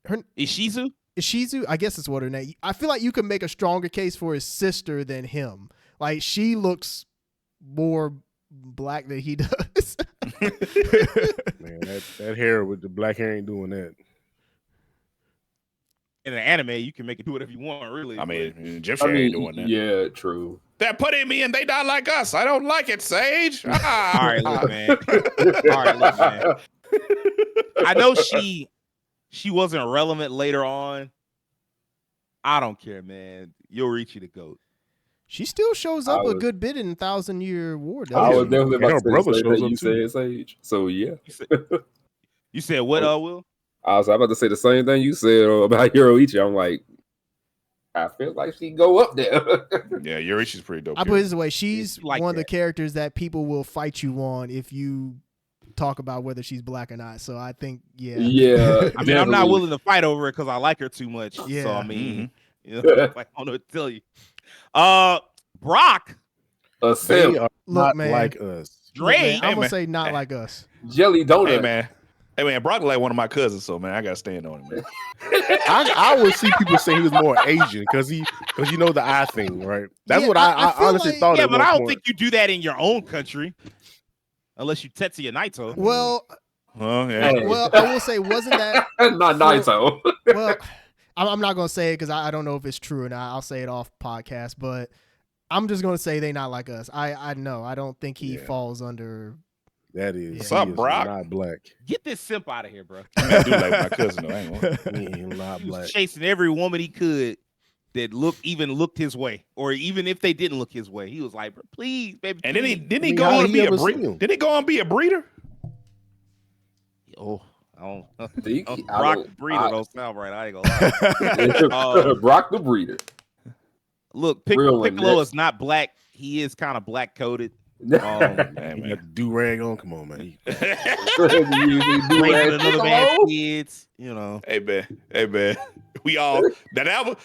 Ishtar? Ishizu? Ishizu, I guess is what her name. I feel like you can make a stronger case for his sister than him. Like she looks more black than he does. Man, that hair with the black hair ain't doing that. In an anime, you can make it do whatever you want, really. I mean, but- Egyptian ain't doing that. Yeah, true. They're putting me and they not like us. I don't like it, Sage. all right, look, man. All right, look, man. I know she wasn't relevant later on. I don't care, man. Yorichi the GOAT. She still shows up I a was- good bit in 1,000-Year War. I was doesn't she? definitely And about her to brother say shows that up you too. said, Sage. So yeah. You said what, Will? I was about to say the same thing you said about Hiroichi. I'm like, I feel like she go up there. Yeah, Yorichi's pretty dope. I put it this way: she's like one of the that. characters that people will fight you on if you talk about whether she's black or not. So I think, yeah, Yeah. I mean, I'm not willing to fight over it because I like her too much. So Yeah. I mean, you know, I don't know what to tell you. Brock, A They simp. are Look, not man. like us. Look, man, Drake. I'm gonna man. say not like us. Jelly donut. Hey man, Brock like one of my cousins, so man, I gotta stand on him, man. I would see people say he was more Asian because you know the eye thing, right? That's Yeah, what I I feel honestly like- thought. yeah, at but one I don't point. think you do that in your own country, unless you Tetsuya Naito. Well, Yeah. Hey. well, I will say, wasn't that? Not Naito. Well, I'm not gonna say it because I don't know if it's true or not. I'll say it off podcast, but I'm just gonna say they not like us. I know. I don't think he Yeah. falls under. That is. What's he up, is Brock? Not black. Get this simp out of here, bro. I do like my cousin though. I ain't gonna. He ain't not He was black. chasing every woman he could that looked his way, or even if they didn't look his way, he was like, "Please, baby." And then he please." didn't I he mean, go how on did to he be a ever breeder? see him? Did he go on to be a breeder? Oh, I don't. I Brock don't- Breeder don't sound right. I ain't gonna lie. Brock the breeder. Look, Real one, Piccolo next. is not black. He is kind of black coated. He Hey, got man. the do rag on. Come on, man. Raising another man's kids, you know. Hey man, we all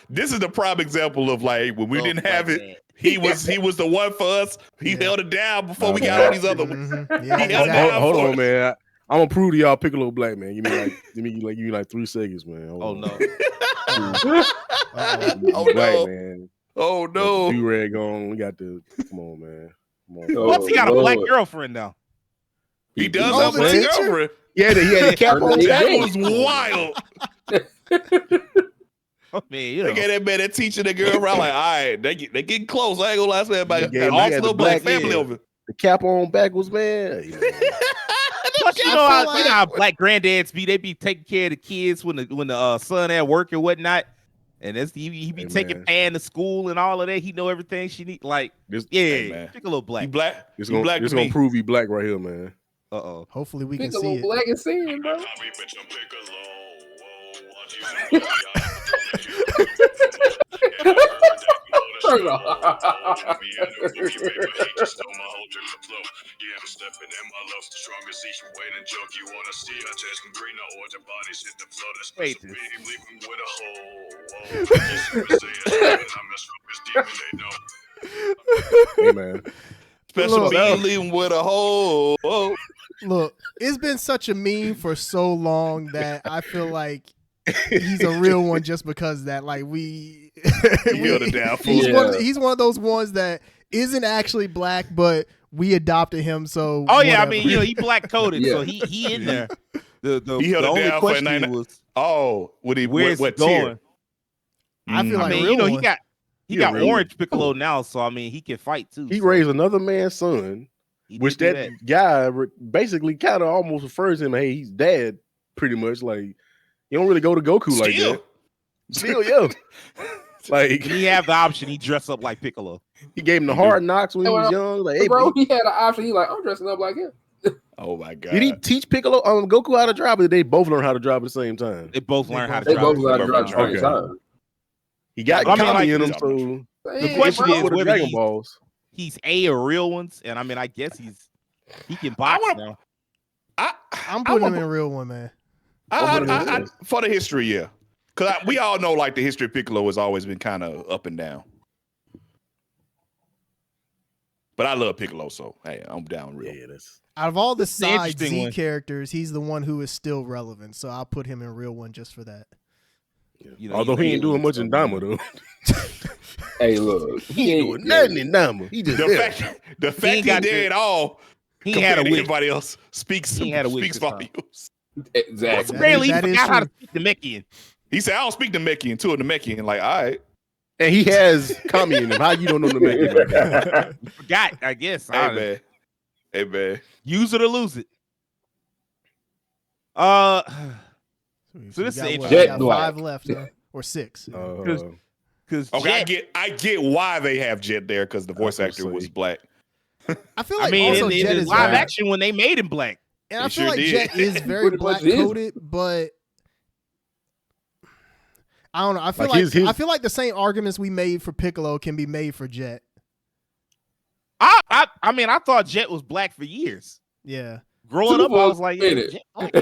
this is the prime example of like when we Little didn't have black it. man. He was the one for us. He Yeah. held it down before we Okay. got all these other ones. Mhm. Yeah, He held exactly. down Hold for on, us. man. I'm gonna prove to y'all Piccolo black, man. Give me like 3 seconds, man. Hold Oh on. no. Uh-oh. Oh, Black, no. man. Oh no. Do rag on. We got the. Come on, man. Come on. Oh, Plus, he got a black Lord. girlfriend now. He does Oh, have the a teacher? girlfriend. He had the cap on. That Yeah. was wild. Oh man, you know. Look at that man, that teacher, that girl around like, all right, they getting close. I ain't gonna lie to everybody. Yeah, Got he all had the little black black family head. over. The cap on backwards, man. Plus, you I know, feel you know how black granddads be. They be taking care of the kids when the son at work or whatnot. And that's he be Hey, taking man. Pan to school and all of that. He know everything she need. Like, This, yeah, Hey, man. Piccolo You black. black? It's You gonna, black it's to gonna me. prove he black right here, man. Uh-oh. Hopefully we can Piccolo see it. black and sin, bro. Turn it off. Wait, this. Hey, man. Special Look. bean leaving with a hole. Whoa. Look, it's been such a meme for so long that I feel like he's a real one just because of that. Like we, He held it down for he's us. one. Yeah. He's one of those ones that isn't actually black, but we adopted him. So Oh yeah, I whatever. mean, you know, he black coded, Yeah. so he in there. The He held it only down for question 99 was Oh, would he? where's What it tier? going? I feel Mm. I like mean, real you know, he one. got He a real Orange one. Piccolo now, so I mean, he can fight too. He so raised another man's son, he which did that do guy basically kind of almost refers to him. Hey, he's dad, pretty much. Like you don't really go to Goku like Still. that. Still, yeah. Like When he have the option, he dress up like Piccolo. he gave him the He do. hard knocks when he was young. Like, hey, Bro, he had an option. He like, I'm dressing up like him. Oh my god! did he teach Piccolo Goku how to drive? Or did they both learn how to drive at the same time? They both learn how to They drive. both got to drive Okay. at the same time. He got I mean, Kami like, in him, the so The question bro, is with the whether Dragon he's, Balls. he's a real ones, and I mean, I guess he can box wanna- now. I'm putting him in a real one, man. For the history, yeah, because we all know like the history of Piccolo has always been kind of up and down. But I love Piccolo, so hey, I'm down real. Yeah, that's Out of all the This is an side interesting Z one. characters, he's the one who is still relevant. So I'll put him in a real one just for that. You know, although he's he ain't a- doing much in Dama though. Hey, look, He ain't doing nothing in Dama. He just The there. fact he ain't got did the- it all He had a compared to wig. everybody else speaks He had a wig speaks this time. volumes. exactly. Apparently, he that is forgot how to true. speak Namekian. He said, "I don't speak Namekian to a Namekian." Like, all right, And he has Kami in him. How you don't know the man? Like that? He forgot, I guess. I hey don't know. man, hey man. Use it or lose it. So this you is got, what, interesting. you got Jet 5 left, huh? Or 6. Because Okay, I get why they have Jet there because the voice I was actor gonna was say. black. I feel I like mean, also in Jet the is live very, action when they made him black. and I They feel sure like did. Jet is very Pretty black much is. coded, but I don't know. I feel Like like his- I feel like the same arguments we made for Piccolo can be made for Jet. I mean, I thought Jet was black for years. Yeah. Growing up, I was like, yeah, Minute. Jet black.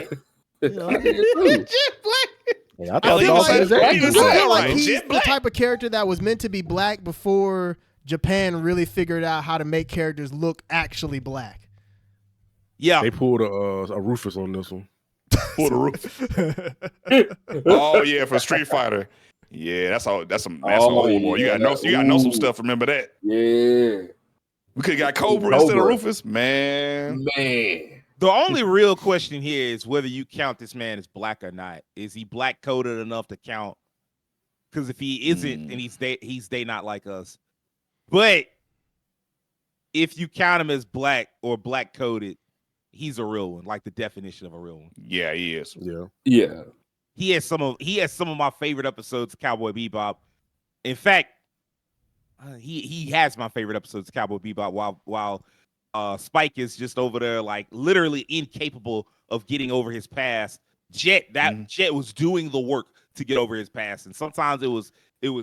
You know, I think it's true. Jet black. Hey, I I thought feel Dawson like- was I acting feel I black. feel like right. he's Jet the black. type of character that was meant to be black before Japan really figured out how to make characters look actually black. yeah. They pulled a Rufus on this one. Pull the roof. Oh yeah, for Street Fighter. Yeah, that's all. That's some old boy. You yeah, gotta know some ooh. stuff. Remember that? Yeah, We could have got Cobra, Cobra. instead of Rufus. Man, man. The only real question here is whether you count this man as black or not. Is he black coded enough to count? Because if he isn't, then he's they not like us. But if you count him as black or black coded, he's a real one, like the definition of a real one. yeah, he is. Yeah. Yeah, He has some of my favorite episodes of Cowboy Bebop. In fact, he has my favorite episodes of Cowboy Bebop while Spike is just over there like literally incapable of getting over his past. Jet was doing the work to get over his past, and sometimes it was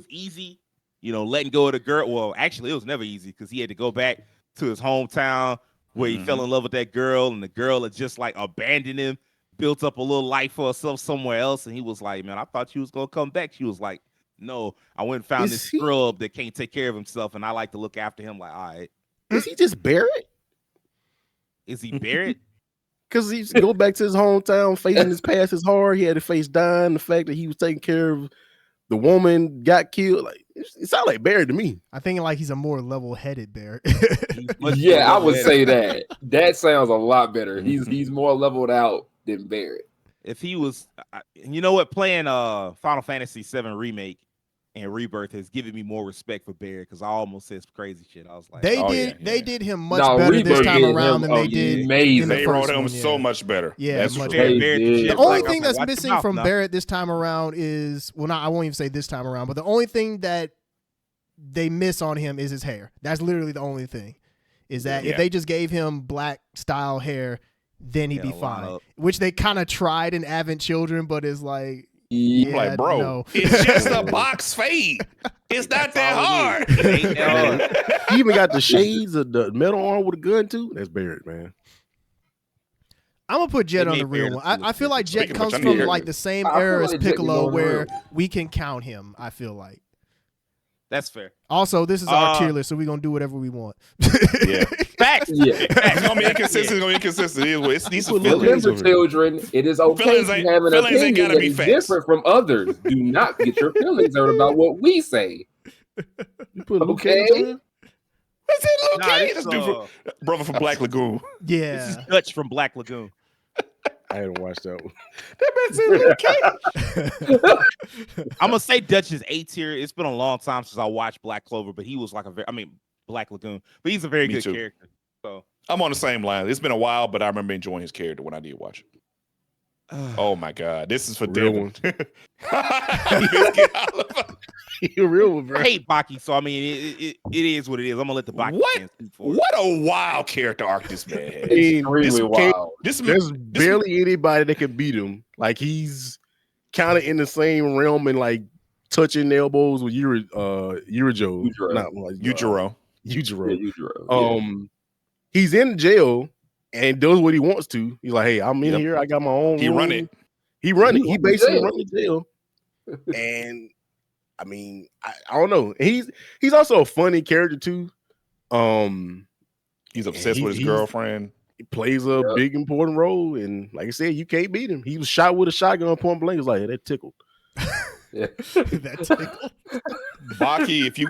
easy, you know, letting go of the girl. Well, actually, it was never easy because he had to go back to his hometown where he fell in love with that girl, and the girl had just like abandoned him, built up a little life for herself somewhere else, and he was like, "Man, I thought you was gonna come back." She was like, "No, I went and found Is this he- scrub that can't take care of himself, and I like to look after him." Like, all right, Is he just Barrett? is he Barrett? Because he used to go back to his hometown, facing his past is hard. He had to face dying, the fact that he was taking care of the woman, got killed. Like it sounds like Barrett to me. I think like he's a more level-headed bear. He's much yeah. more I would level-headed. say that. That sounds a lot better. He's more leveled out than Barrett. If he was, you know what, playing Final Fantasy VII Remake and Rebirth has given me more respect for Barrett because I almost said some crazy shit. I was like, they Oh, did yeah, they yeah. did him much No, better this Rebirth time did around him than they did in amazing. the They first wrote him one, so yeah. much better. Yeah, that's much true. better. Barrett the did. shit. The The only Like, I thing was that's like, watch missing your mouth from now. Barrett this time around is I won't even say this time around, but the only thing that they miss on him is his hair. That's literally the only thing. Is that if Yeah. they just gave him black style hair, then he'd be Yeah, line fine. up. Which they kind of tried in Advent Children, but it's like, Yeah. I'm yeah, like, bro, no. it's just a box fade. It's not that hard. It ain't that hard. He even got the shades of the metal arm with a gun too. That's Barrett, man. I'm gonna put Jet They on the made real Barrett one. I feel like Jet Speaking of comes which, I from need to- like the same I feel era as like Jet can Piccolo, go on the where real. we can count him. I feel like. That's fair. Also, this is our Uh, tier list, so we're gonna do whatever we want. Yeah. Facts. Yeah. It's gonna be inconsistent. It's gonna be inconsistent. It needs some feelings. Remember, over it. children, it is okay Feelings to ain't- have an feelings ain't opinion gotta that be is facts. different from others. Do not get your feelings hurt about what we say. You put Luke Okay. Cage on there? What's that little Nah, kid? this, This dude brother from Black Lagoon. Yeah. This is Dutch from Black Lagoon. I hadn't watched that one. That man's a little kid. I'm gonna say Dutch is A tier. It's been a long time since I watched Black Clover, but he was like Black Lagoon, but he's a very Me good too. character. So I'm on the same line. It's been a while, but I remember enjoying his character when I did watch it. Oh my God, this is for Real Devin. You're real one, I bro. hate Baki, so I mean it is what it is. I'm gonna let the Baki What? fans speak for it. What a wild character arc this man has. Extremely This wild. There's barely anybody that can beat him. Like he's kind of in the same realm and like touching elbows with Yujiro. Yujiro. Not like Yujiro. Yujiro. Yeah, Yujiro. He's in jail and does what he wants to. He's like, hey, I'm in Yep. here. I got my own. He room. run it. He run it. He He run the basically jail. run the jail. And I mean, I don't know. He's also a funny character too. He's obsessed with his he's- girlfriend. He plays a big important role, and like I said, you can't beat him. He was shot with a shotgun point blank. It's like that tickled. Yeah. That's Baki, if you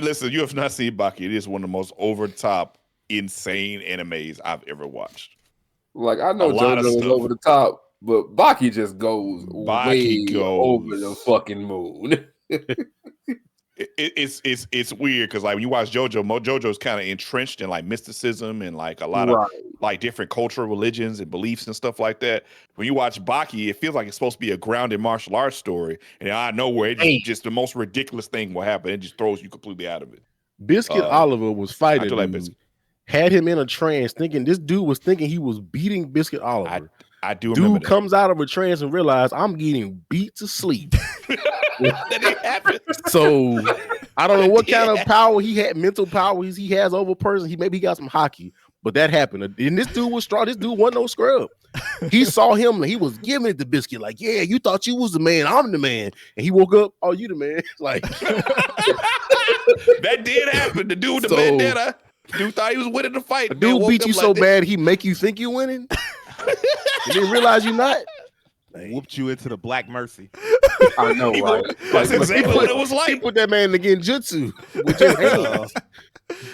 listen, you have not seen Baki. It is one of the most over the top, insane animes I've ever watched. Like I know A lot of JoJo is stuff. over the top, but Baki just goes way Baki goes. over the fucking moon. It's weird because like when you watch JoJo's kind of entrenched in like mysticism and like a lot of Right. like different cultural religions and beliefs and stuff like that. When you watch Baki, it feels like it's supposed to be a grounded martial arts story, and out of nowhere, just the most ridiculous thing will happen. It just throws you completely out of it. Biscuit Oliver was fighting. I do like dude, Biscuit. had him in a trance, thinking this dude was thinking he was beating Biscuit Oliver. I do remember Dude comes out of a trance and realizes I'm getting beat to sleep. that didn't happen. So I don't know what kind of power he had, mental powers he has over a person. Maybe he got some hockey, but that happened. And this dude was strong. This dude wasn't no scrub. He saw him and he was giving it to Biscuit, like, yeah, you thought you was the man, I'm the man. And he woke up, oh, you the man. Like That did happen. The dude with the So- vendetta. Dude thought he was winning the fight. a Man dude woke beat up you like so this. bad he make you think you winning. You didn't realize you're not. Whooped you into the Black Mercy. I know, He right? woke- That's exactly what it was He like. put that man in the genjutsu with your hands.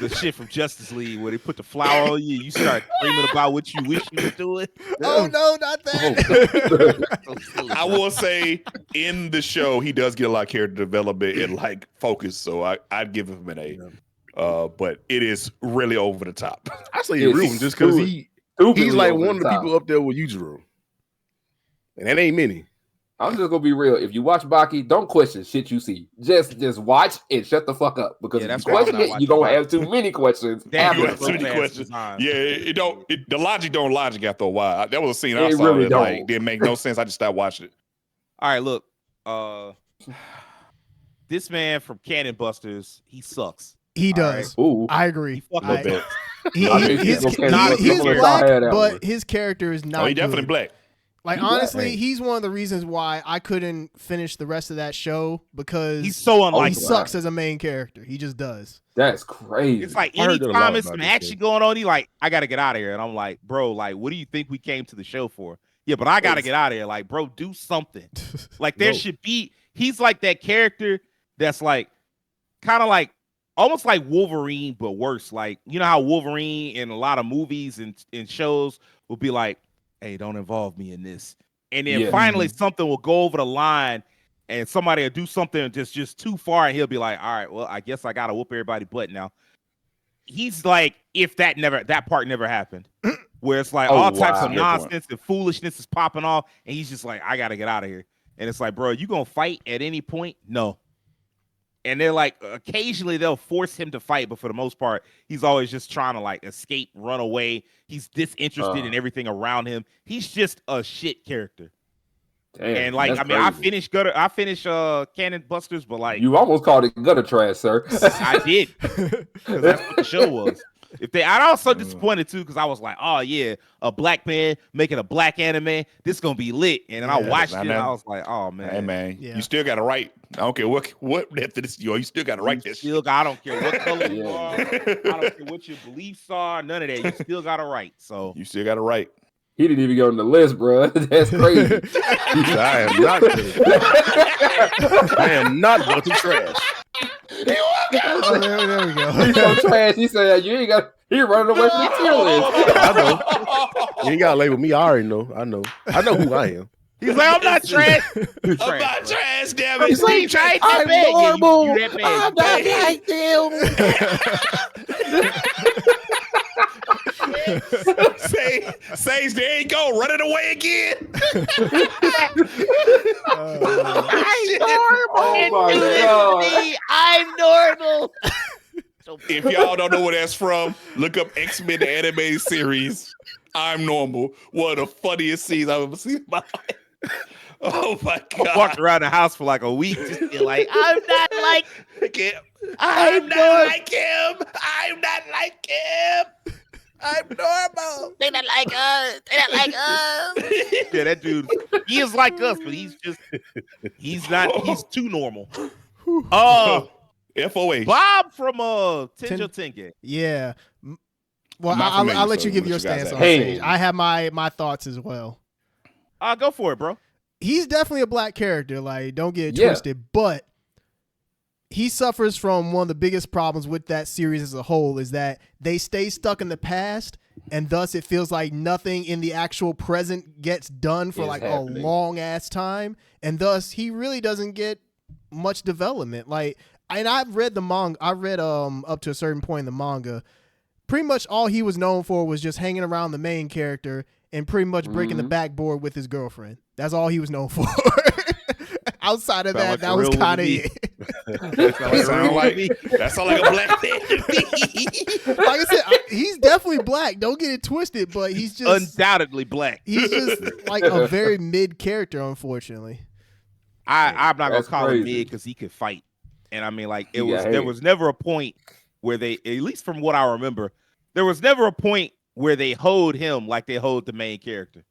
The shit from Justice League where they put the flower on you, you start dreaming about what you wish you were doing. Oh no, not that. So silly. I will say in the show he does get a lot of character development and like focus, so I'd give him an A. But it is really over the top. I say It's real one just because Stupidly he's like over one of the top. people up there with Yujiro. And that ain't many. I'm just gonna be real. If you watch Baki, don't question shit you see. Just watch and shut the fuck up. Because Yeah, if that's you why I'm question not it, watching you're gonna Baki. have too many questions. Damn, You after have the too many fact. questions. Design. Yeah, it don't. The logic don't logic after a while. That was a scene I It saw really that don't. like didn't make no sense. I just stopped watching it. All right, look. This man from Cannon Busters, he sucks. He does. Ooh. I He agree. fucking A little bit. I think He's he's okay. he's Look, black, I had that but one. his character is not. Oh, he definitely good. black. Like He's black. honestly, he's one of the reasons why I couldn't finish the rest of that show because He's so he unlike. he's sucks as a main character. He just does. That's crazy. It's like I heard that a lot anytime there's about some this action thing. going on, he like, I gotta get out of here. And I'm like, bro, like, what do you think we came to the show for? Yeah, but I gotta get out of here. Like, bro, do something. Like, there No. should be. He's like that character that's like, kind of like, almost like Wolverine, but worse. Like, you know how Wolverine in a lot of movies and shows will be like, hey, don't involve me in this. And then Yeah. finally something will go over the line and somebody will do something just too far and he'll be like, all right, well, I guess I gotta whoop everybody's butt now. He's like, if that part never happened, where it's like Oh, all types wow. of Good point. nonsense and foolishness is popping off, and he's just like, I gotta get out of here. And it's like, bro, you gonna fight at any point? No. And they're like, occasionally they'll force him to fight, but for the most part, he's always just trying to like escape, run away. He's disinterested in everything around him. He's just a shit character. Damn, And like, that's I mean, I crazy. finished Cannon Busters, but like, You almost called it gutter trash, sir. I did, because that's what the show was. I'm also disappointed too, because I was like, oh yeah, a black man making a black anime, this gonna be lit. And then I Yeah. watched it, I and know. I was like, oh man, Hey man, Yeah. you still got to write. I don't care what method this you still got to write this. Still, I don't care what color you Yeah. are, I don't care what your beliefs are, none of that. You still gotta write. So You still got to write. He didn't even go on the list, bro. That's crazy. I am not good. I am not but the trash. Oh, there we go. He's so trash. He said, "You ain't got." He running away from the tier list. I know. You ain't gotta label me. I already know. I know who I am. He's like, I'm not trash. I'm not trash, damn it. He's like, Steve, I'm normal. You that I'm bad. not like them. Sage, there you go, running away again. Oh my god! I'm normal. If y'all don't know where that's from, look up X-Men the animated series. I'm normal. One of the funniest scenes I've ever seen in my life. Oh my god! I walked around the house for like a week, just be like, I'm not like him. I'm I'm not like him. I'm not like him. I'm normal. They not like us. They not like us. Yeah, that dude. He is like us, but he's not. He's too normal. FOH. Bob from Tenjo Tenge. Yeah. Well, Not familiar, I'll let so you give what your you guys stance have? on Hey. Sage. I have my thoughts as well. Go for it, bro. He's definitely a black character. Like, don't get it Yeah. twisted, but he suffers from one of the biggest problems with that series as a whole is that they stay stuck in the past, and thus it feels like nothing in the actual present gets done for Is like happening. a long ass time, and thus he really doesn't get much development. Like, and I've read the manga. I read up to a certain point in the manga. Pretty much all he was known for was just hanging around the main character and pretty much breaking the backboard with his girlfriend. That's all he was known for. Outside of Sound that, like that a was real kind of woman it. That sound like a black man to me. Like I said, he's definitely black. Don't get it twisted, but he's just Undoubtedly black. he's just like a very mid character, unfortunately. I'm not gonna That's call him crazy. mid because he could fight, and I mean, like He got there hate. was never a point where they, at least from what I remember, there was never a point where they hoed him like they hoed the main character.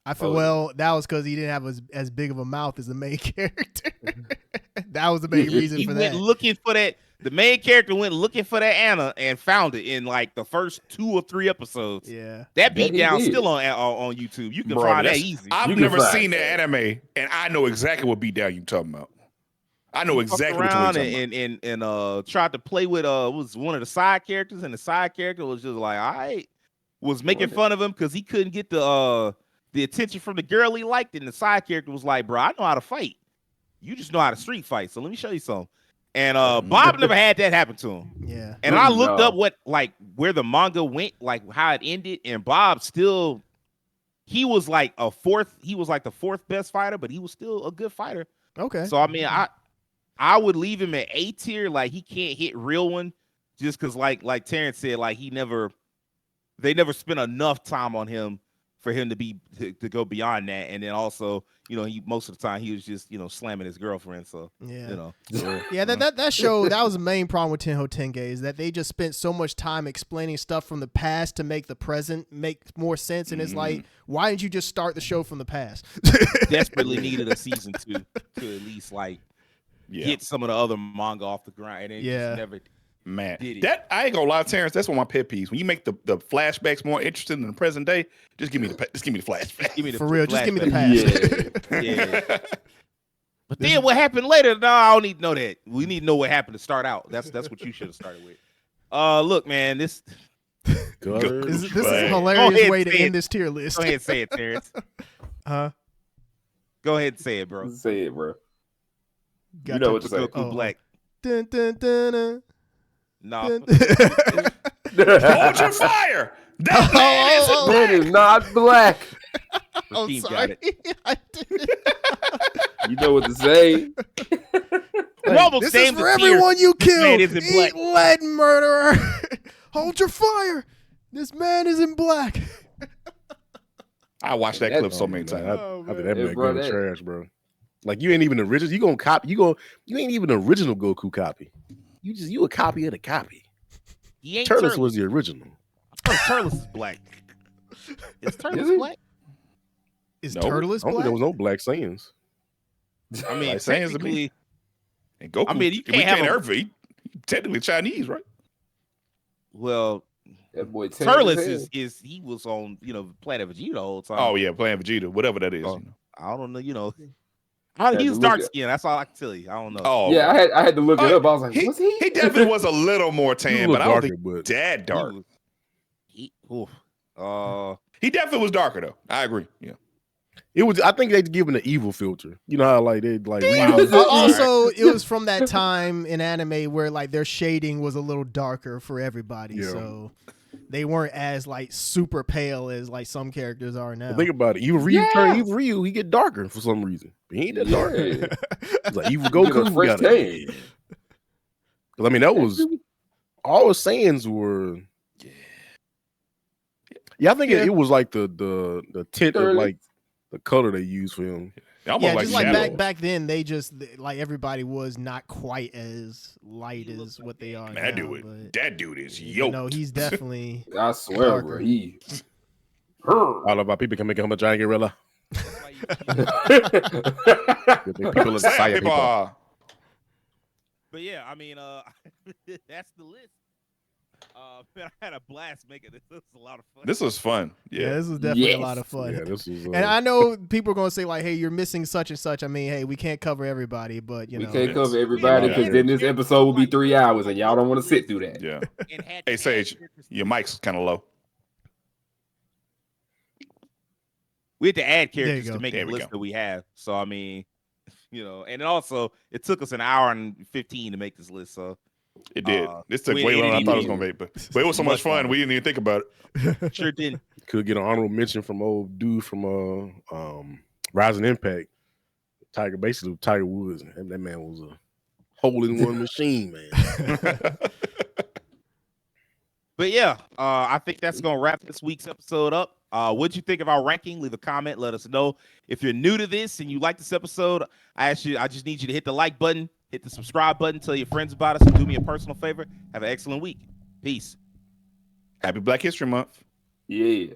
I feel well. That was because he didn't have as big of a mouth as the main character. That was the main reason He for went that. looking for that. The main character went looking for that Anna and found it in like the first 2 or 3 episodes. Yeah. That beat he down did. still on YouTube. You can Bro, find that that's- easy. I've You can never find seen the that. anime, and I know exactly what beatdown you talking about. I know Fucked exactly what around you're talking about. and tried to play with was one of the side characters, and the side character was just like, I was making fun of him because he couldn't get the attention from the girl he liked, and the side character was like, bro, I know how to fight. You just know how to street fight, so let me show you something. And Bob never had that happen to him. Yeah. And I looked No. up where the manga went, like how it ended, and Bob still, he was like the 4th best fighter, but he was still a good fighter. Okay. So I mean, I would leave him at A tier. Like he can't hit real one, just because like Terrence said, like they never spent enough time on him for him to go beyond that. And then also, he most of the time he was just slamming his girlfriend. So Yeah. Yeah, that show, that was the main problem with Tenho Tenge is that they just spent so much time explaining stuff from the past to make the present make more sense. And it's like, why didn't you just start the show from the past? desperately needed a season 2 to at least Yeah, get some of the other manga off the ground. And it Yeah. just never. man. Did it. That I ain't gonna lie, Terrence. That's one of my pet peeves. When you make the flashbacks more interesting than the present day, just give me the flashback. Give me the For real, just give me the flashback. past. Yeah. But then what happened later? No, I don't need to know that. We need to know what happened to start out. That's what you should have started with. Look, man, this. This is a Go ahead, hilarious way to say it. end this tier list. Go ahead and say it, Terrence. Huh? Go ahead and say it, bro. Say it, bro. Got You know what to say. Goku Oh. Black. Dun, dun, dun, dun, No. dun. Hold your fire. That man is Oh, That is not black. I'm Raheem got sorry. it. I didn't. You know what to say. We almost This is named for the tier. everyone you This man killed. isn't Eat black. lead, murderer. Hold your fire. This man is in black. I watched that clip so many Man, times. I think that Yeah, man bro, good that- trash, bro. Like you ain't even original. You gonna copy? You ain't even an original Goku copy. You a copy of the copy. He ain't Turles Turles. was the original. Turles is black. Is Is Turles he? black? Is No, Turles I don't think black? there was no black Saiyans. I mean, Like Saiyans to me. technically, And Goku, I mean, you we can't have can't him- hurt he technically Chinese, right? well, That boy Turles Turles is he was on Planet Vegeta the whole time. Oh yeah, playing Vegeta, whatever that is. Oh. I don't know, Had He's to look dark it- skinned. That's all I can tell you. I don't know. Oh, Yeah, I had to look it Oh, up. I was like, he, was he? he definitely was a little more He's a tan, little but I don't darker, think but that He dark. was- He definitely was darker though. I agree. Yeah. it was. I think they give him the evil filter. You know how like they like. Wow. reuse- Also, it was from that time in anime where like their shading was a little darker for everybody, Yeah. so they weren't as like super pale as like some characters are now. Think about it. Evil Ryu Yeah. turn Evil Ryu, he get darker for some reason. But he ain't that dark. Yeah. It's like Evil Get a Goku fresh got tan. it. 'Cause, I mean, that was all the Saiyans were. Yeah, I think Yeah. it was like the tint of Early. like the color they used for him. Almost yeah, like just like shadow. back then, they just like everybody was not quite as light as what they are Man, now. that dude is You yoked. know, he's definitely I swear, Darker. bro. He. All about people can make him a giant gorilla. But People in the Sad Saya people people. are- yeah, I mean, that's the list. Man, I had a blast making this. This was a lot of fun. This was fun. yeah, Yeah. this was definitely a Yes. lot of fun. Yeah, this was. And I know people are going to say like, "Hey, you're missing such and such." I mean, hey, we can't cover everybody, but you We know, can't cover everybody because then this episode will be 3 hours, and y'all don't want to sit through that. Yeah. And had Hey, to Sage, add characters- your mic's kind of low. we had to add There you characters go. to make There the we list go. that we have. So I mean, and also it took us an hour and 15 to make this list. So It did. This took we- way it longer than I didn't thought it was even- going to be. But it was so much fun. We didn't even think about it. sure didn't. could get an honorable mention from old dude from Rising Impact. Basically Tiger Woods. That man was a hole-in-one machine, man. But yeah, I think that's gonna wrap this week's episode up. What'd you think of our ranking? Leave a comment. Let us know. If you're new to this and you like this episode, I just need you to hit the like button, hit the subscribe button, tell your friends about us, and do me a personal favor. Have an excellent week. Peace. Happy Black History Month. Yeah.